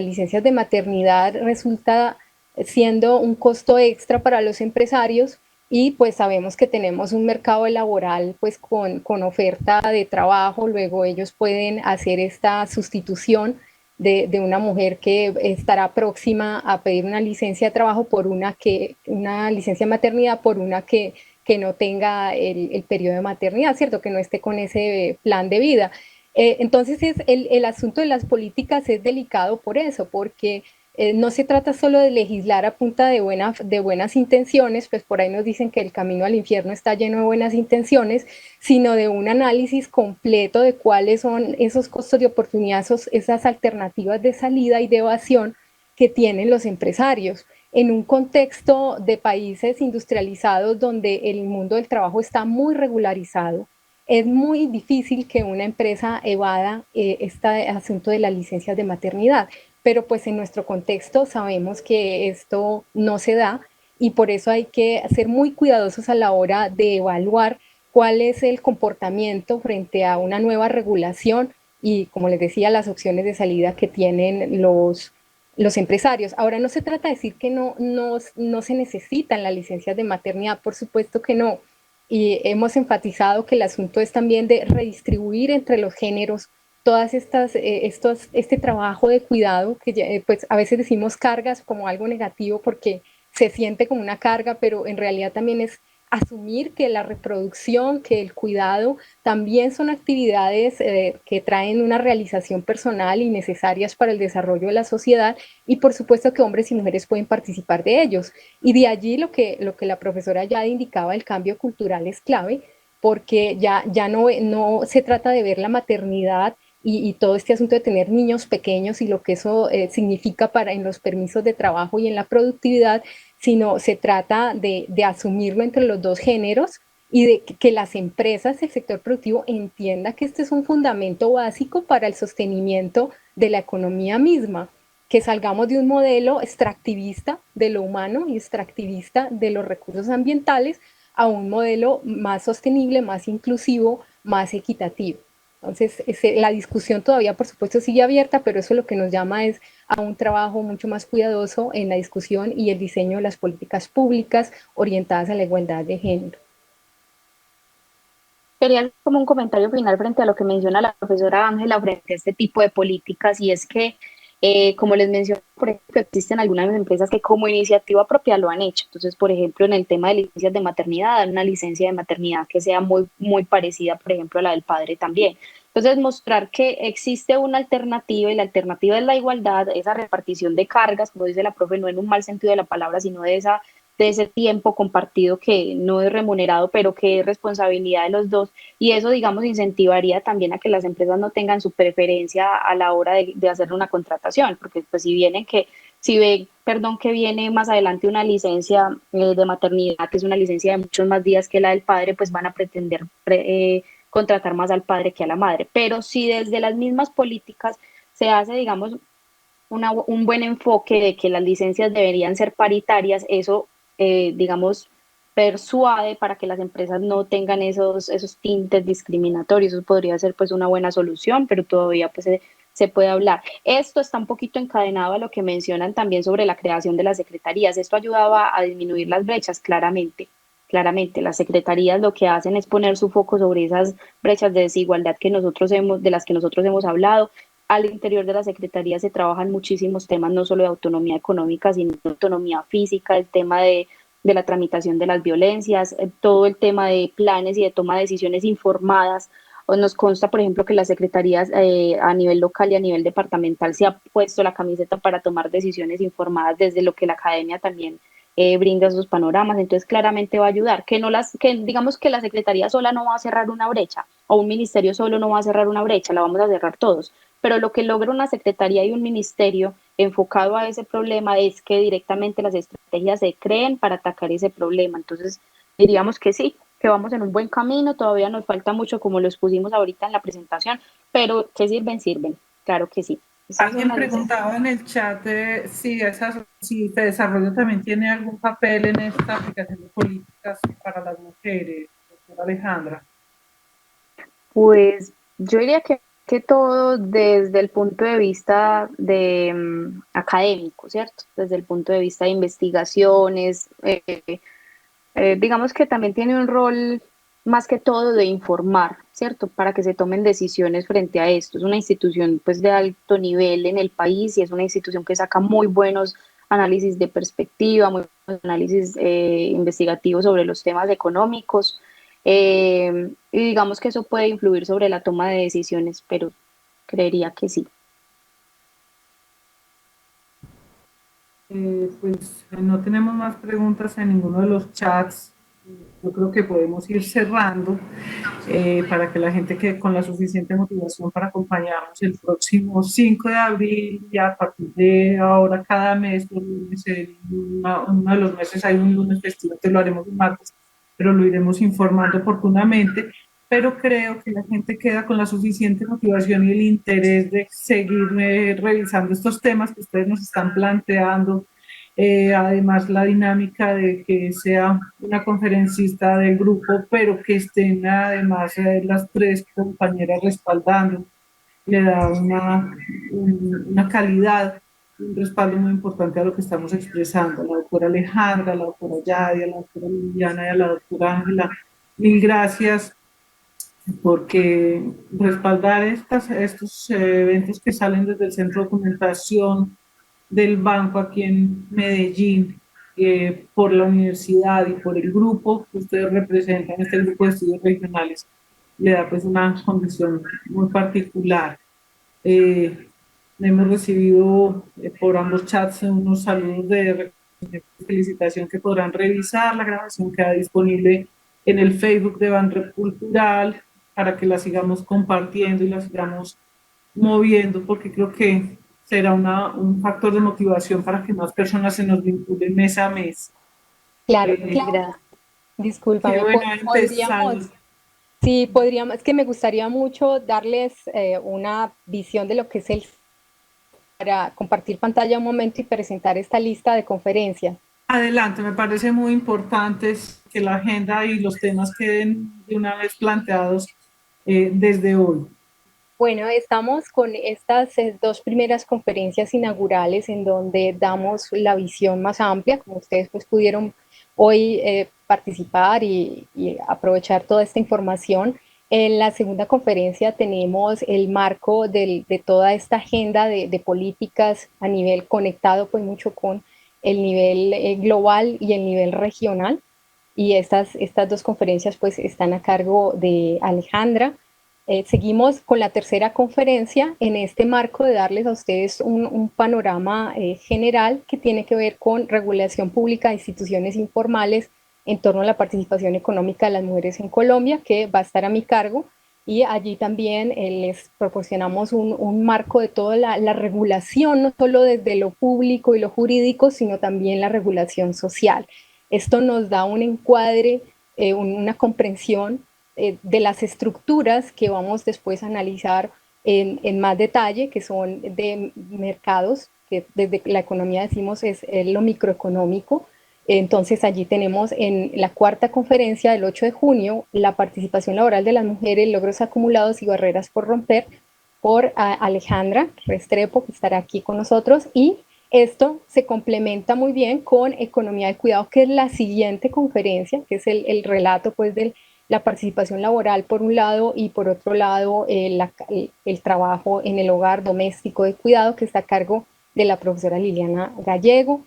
licencias de maternidad resulta siendo un costo extra para los empresarios y pues sabemos que tenemos un mercado laboral pues con oferta de trabajo, luego ellos pueden hacer esta sustitución de una mujer que estará próxima a pedir una licencia de trabajo por una licencia de maternidad por una que no tenga el periodo de maternidad, ¿cierto? Que no esté con ese plan de vida. Entonces el asunto de las políticas es delicado por eso, porque no se trata solo de legislar a punta de buenas intenciones, pues por ahí nos dicen que el camino al infierno está lleno de buenas intenciones, sino de un análisis completo de cuáles son esos costos de oportunidad, esas alternativas de salida y de evasión que tienen los empresarios en un contexto de países industrializados donde el mundo del trabajo está muy regularizado. Es muy difícil que una empresa evada este asunto de las licencias de maternidad, pero pues en nuestro contexto sabemos que esto no se da y por eso hay que ser muy cuidadosos a la hora de evaluar cuál es el comportamiento frente a una nueva regulación y, como les decía, las opciones de salida que tienen los empresarios. Ahora, no se trata de decir que no se necesitan las licencias de maternidad, por supuesto que no. Y hemos enfatizado que el asunto es también de redistribuir entre los géneros todas este trabajo de cuidado, que pues a veces decimos cargas como algo negativo porque se siente como una carga, pero en realidad también es asumir que la reproducción, que el cuidado también son actividades que traen una realización personal y necesarias para el desarrollo de la sociedad, y por supuesto que hombres y mujeres pueden participar de ellos. Y de allí lo que la profesora ya indicaba, el cambio cultural es clave, porque ya no se trata de ver la maternidad y todo este asunto de tener niños pequeños y lo que eso significa en los permisos de trabajo y en la productividad, sino se trata de asumirlo entre los dos géneros y de que las empresas, el sector productivo, entienda que este es un fundamento básico para el sostenimiento de la economía misma, que salgamos de un modelo extractivista de lo humano y extractivista de los recursos ambientales a un modelo más sostenible, más inclusivo, más equitativo. Entonces, la discusión todavía, por supuesto, sigue abierta, pero eso lo que nos llama es a un trabajo mucho más cuidadoso en la discusión y el diseño de las políticas públicas orientadas a la igualdad de género. Quería como un comentario final frente a lo que menciona la profesora Ángela frente a este tipo de políticas, y es que, como les mencioné, por ejemplo, existen algunas empresas que como iniciativa propia lo han hecho. Entonces, por ejemplo, en el tema de licencias de maternidad, dar una licencia de maternidad que sea muy parecida, por ejemplo, a la del padre también. Entonces, mostrar que existe una alternativa, y la alternativa es la igualdad, esa repartición de cargas, como dice la profe, no en un mal sentido de la palabra, sino de ese tiempo compartido que no es remunerado, pero que es responsabilidad de los dos. Y eso, digamos, incentivaría también a que las empresas no tengan su preferencia a la hora de hacer una contratación, porque pues si ve, perdón, que viene más adelante una licencia de maternidad, que es una licencia de muchos más días que la del padre, pues van a pretender contratar más al padre que a la madre. Pero si desde las mismas políticas se hace, digamos, un buen enfoque de que las licencias deberían ser paritarias, eso, digamos, persuade para que las empresas no tengan esos tintes discriminatorios. Eso podría ser pues una buena solución, pero todavía pues se puede hablar. Esto está un poquito encadenado a lo que mencionan también sobre la creación de las secretarías. Esto ayudaba a disminuir las brechas, claramente. Claramente, las secretarías lo que hacen es poner su foco sobre esas brechas de desigualdad de las que nosotros hemos hablado. Al interior de la Secretaría se trabajan muchísimos temas, no solo de autonomía económica, sino de autonomía física, el tema de la tramitación de las violencias, todo el tema de planes y de toma de decisiones informadas. O nos consta, por ejemplo, que las secretarías a nivel local y a nivel departamental se ha puesto la camiseta para tomar decisiones informadas desde lo que la academia también brinda esos panoramas. Entonces claramente va a ayudar, que digamos que la secretaría sola no va a cerrar una brecha, o un ministerio solo no va a cerrar una brecha, la vamos a cerrar todos, pero lo que logra una secretaría y un ministerio enfocado a ese problema es que directamente las estrategias se creen para atacar ese problema. Entonces, diríamos que sí, que vamos en un buen camino, todavía nos falta mucho como lo expusimos ahorita en la presentación, pero que sirven, claro que sí. Alguien preguntaba en el chat si este desarrollo también tiene algún papel en esta aplicación de políticas para las mujeres, doctora Alejandra. Pues yo diría que todo desde el punto de vista académico, ¿cierto? Desde el punto de vista de investigaciones, digamos que también tiene un rol más que todo de informar, ¿cierto? Para que se tomen decisiones frente a esto. Es una institución pues de alto nivel en el país y es una institución que saca muy buenos análisis de perspectiva, muy buenos análisis investigativos sobre los temas económicos. Y digamos que eso puede influir sobre la toma de decisiones, pero creería que sí. Pues no tenemos más preguntas en ninguno de los chats. Yo creo que podemos ir cerrando para que la gente quede con la suficiente motivación para acompañarnos el próximo 5 de abril y a partir de ahora cada mes, los lunes, uno de los meses hay un lunes festivo, que lo haremos un martes, pero lo iremos informando oportunamente. Pero creo que la gente queda con la suficiente motivación y el interés de seguir revisando estos temas que ustedes nos están planteando Además, la dinámica de que sea una conferencista del grupo, pero que estén además las tres compañeras respaldando, le da una calidad, un respaldo muy importante a lo que estamos expresando. La doctora Alejandra, la doctora Yadia, la doctora Liliana y a la doctora Ángela, mil gracias porque respaldar estos eventos que salen desde el Centro de Documentación del banco aquí en Medellín, por la universidad y por el grupo que ustedes representan, este grupo de estudios regionales, le da pues una condición muy particular. Hemos recibido por ambos chats unos saludos de felicitación que podrán revisar. La grabación queda disponible en el Facebook de Banrep Cultural para que la sigamos compartiendo y la sigamos moviendo, porque creo que será un factor de motivación para que más personas se nos vinculen mes a mes. Claro, Gracias. Qué discúlpame, bueno podríamos, empezar. sí, podríamos, es que me gustaría mucho darles una visión de lo que es el, para compartir pantalla un momento y presentar esta lista de conferencias. Adelante, me parece muy importante que la agenda y los temas queden de una vez planteados desde hoy. Bueno, estamos con estas dos primeras conferencias inaugurales en donde damos la visión más amplia, como ustedes pues pudieron hoy participar y aprovechar toda esta información. En la segunda conferencia tenemos el marco de toda esta agenda de políticas a nivel conectado pues mucho con el nivel global y el nivel regional. Y estas dos conferencias pues están a cargo de Alejandra. Seguimos con la tercera conferencia en este marco de darles a ustedes un panorama general que tiene que ver con regulación pública de instituciones informales en torno a la participación económica de las mujeres en Colombia, que va a estar a mi cargo. Y allí también les proporcionamos un marco de toda la regulación, no solo desde lo público y lo jurídico, sino también la regulación social. Esto nos da un encuadre, una comprensión de las estructuras que vamos después a analizar en más detalle, que son de mercados, que desde la economía decimos es lo microeconómico. Entonces allí tenemos en la cuarta conferencia del 8 de junio la participación laboral de las mujeres, logros acumulados y barreras por romper, por Alejandra Restrepo, que estará aquí con nosotros, y esto se complementa muy bien con economía de cuidado, que es la siguiente conferencia, que es el relato pues del la participación laboral por un lado y por otro lado el trabajo en el hogar doméstico de cuidado que está a cargo de la profesora Liliana Gallego.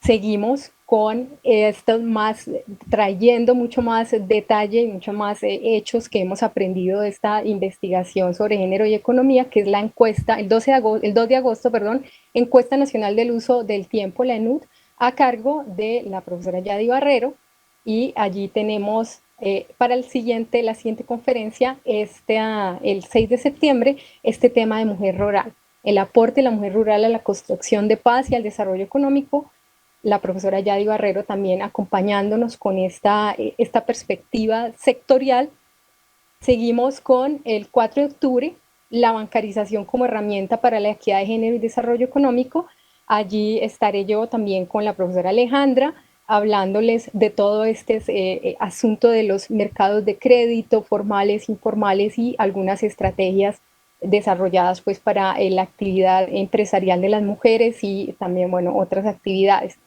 Seguimos con estos más, trayendo mucho más detalle y mucho más hechos que hemos aprendido de esta investigación sobre género y economía, que es la encuesta, el 2 de agosto, perdón, Encuesta Nacional del Uso del Tiempo, la ENUD, a cargo de la profesora Yadi Barrero, y allí tenemos para la siguiente conferencia, el 6 de septiembre, este tema de mujer rural, el aporte de la mujer rural a la construcción de paz y al desarrollo económico. La profesora Yadi Barrero también acompañándonos con esta perspectiva sectorial. Seguimos con el 4 de octubre, la bancarización como herramienta para la equidad de género y desarrollo económico. Allí estaré yo también con la profesora Alejandra, hablándoles de todo este asunto de los mercados de crédito, formales, informales y algunas estrategias desarrolladas pues para la actividad empresarial de las mujeres y también, bueno, otras actividades.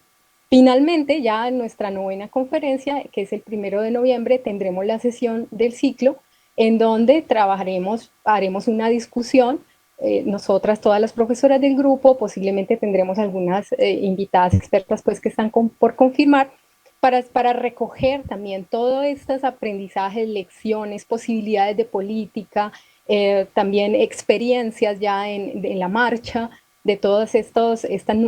Finalmente, ya en nuestra novena conferencia, que es el 1 de noviembre, tendremos la sesión del ciclo en donde haremos una discusión, nosotras, todas las profesoras del grupo, posiblemente tendremos algunas invitadas expertas pues que están por confirmar, para recoger también todos estos aprendizajes, lecciones, posibilidades de política, también experiencias ya en la marcha de todas estas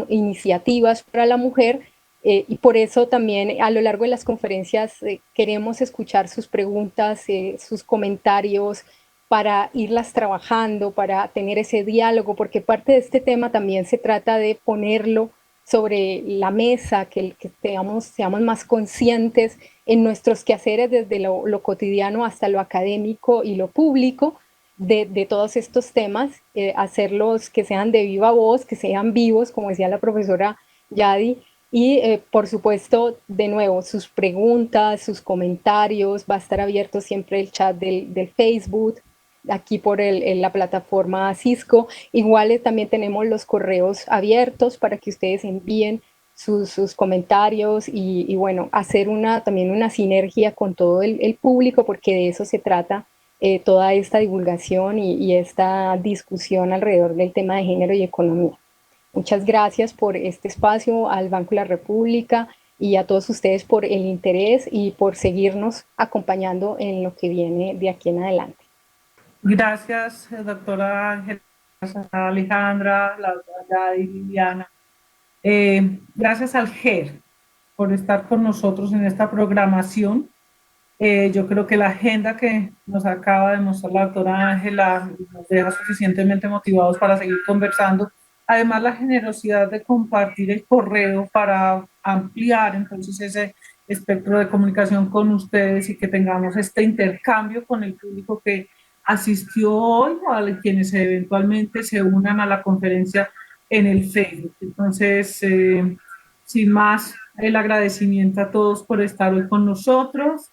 iniciativas para la mujer. Y por eso también a lo largo de las conferencias queremos escuchar sus preguntas, sus comentarios, para irlas trabajando, para tener ese diálogo, porque parte de este tema también se trata de ponerlo sobre la mesa, que seamos más conscientes en nuestros quehaceres desde lo cotidiano hasta lo académico y lo público de todos estos temas, hacerlos que sean de viva voz, que sean vivos, como decía la profesora Yadi, Y por supuesto, de nuevo, sus preguntas, sus comentarios, va a estar abierto siempre el chat del Facebook, aquí por la plataforma Cisco. Igual también tenemos los correos abiertos para que ustedes envíen sus comentarios y bueno, hacer también una sinergia con todo el público, porque de eso se trata toda esta divulgación y esta discusión alrededor del tema de género y economía. Muchas gracias por este espacio al Banco de la República y a todos ustedes por el interés y por seguirnos acompañando en lo que viene de aquí en adelante. Gracias, doctora Ángela, Alejandra, la doctora y Liliana. Gracias al GER por estar con nosotros en esta programación. Yo creo que la agenda que nos acaba de mostrar la doctora Ángela nos deja suficientemente motivados para seguir conversando. Además, la generosidad de compartir el correo para ampliar entonces ese espectro de comunicación con ustedes y que tengamos este intercambio con el público que asistió hoy o a quienes eventualmente se unan a la conferencia en el Facebook. Entonces, sin más, el agradecimiento a todos por estar hoy con nosotros,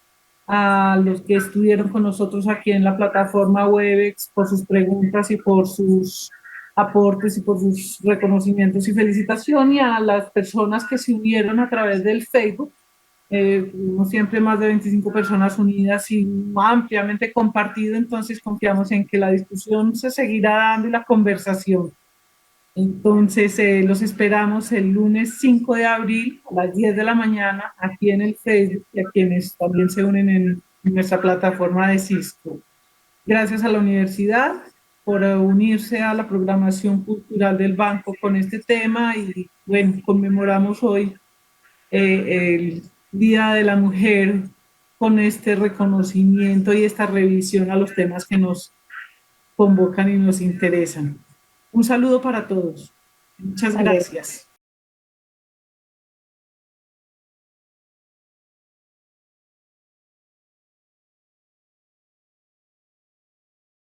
a los que estuvieron con nosotros aquí en la plataforma Webex por sus preguntas y por sus aportes y por sus reconocimientos y felicitación, y a las personas que se unieron a través del Facebook. Tuvimos siempre más de 25 personas unidas y ampliamente compartido, entonces confiamos en que la discusión se seguirá dando y la conversación. Entonces, los esperamos el lunes 5 de abril a las 10 de la mañana aquí en el Facebook y a quienes también se unen en nuestra plataforma de Cisco. Gracias a la universidad por unirse a la programación cultural del banco con este tema y, bueno, conmemoramos hoy el Día de la Mujer con este reconocimiento y esta revisión a los temas que nos convocan y nos interesan. Un saludo para todos. Muchas gracias.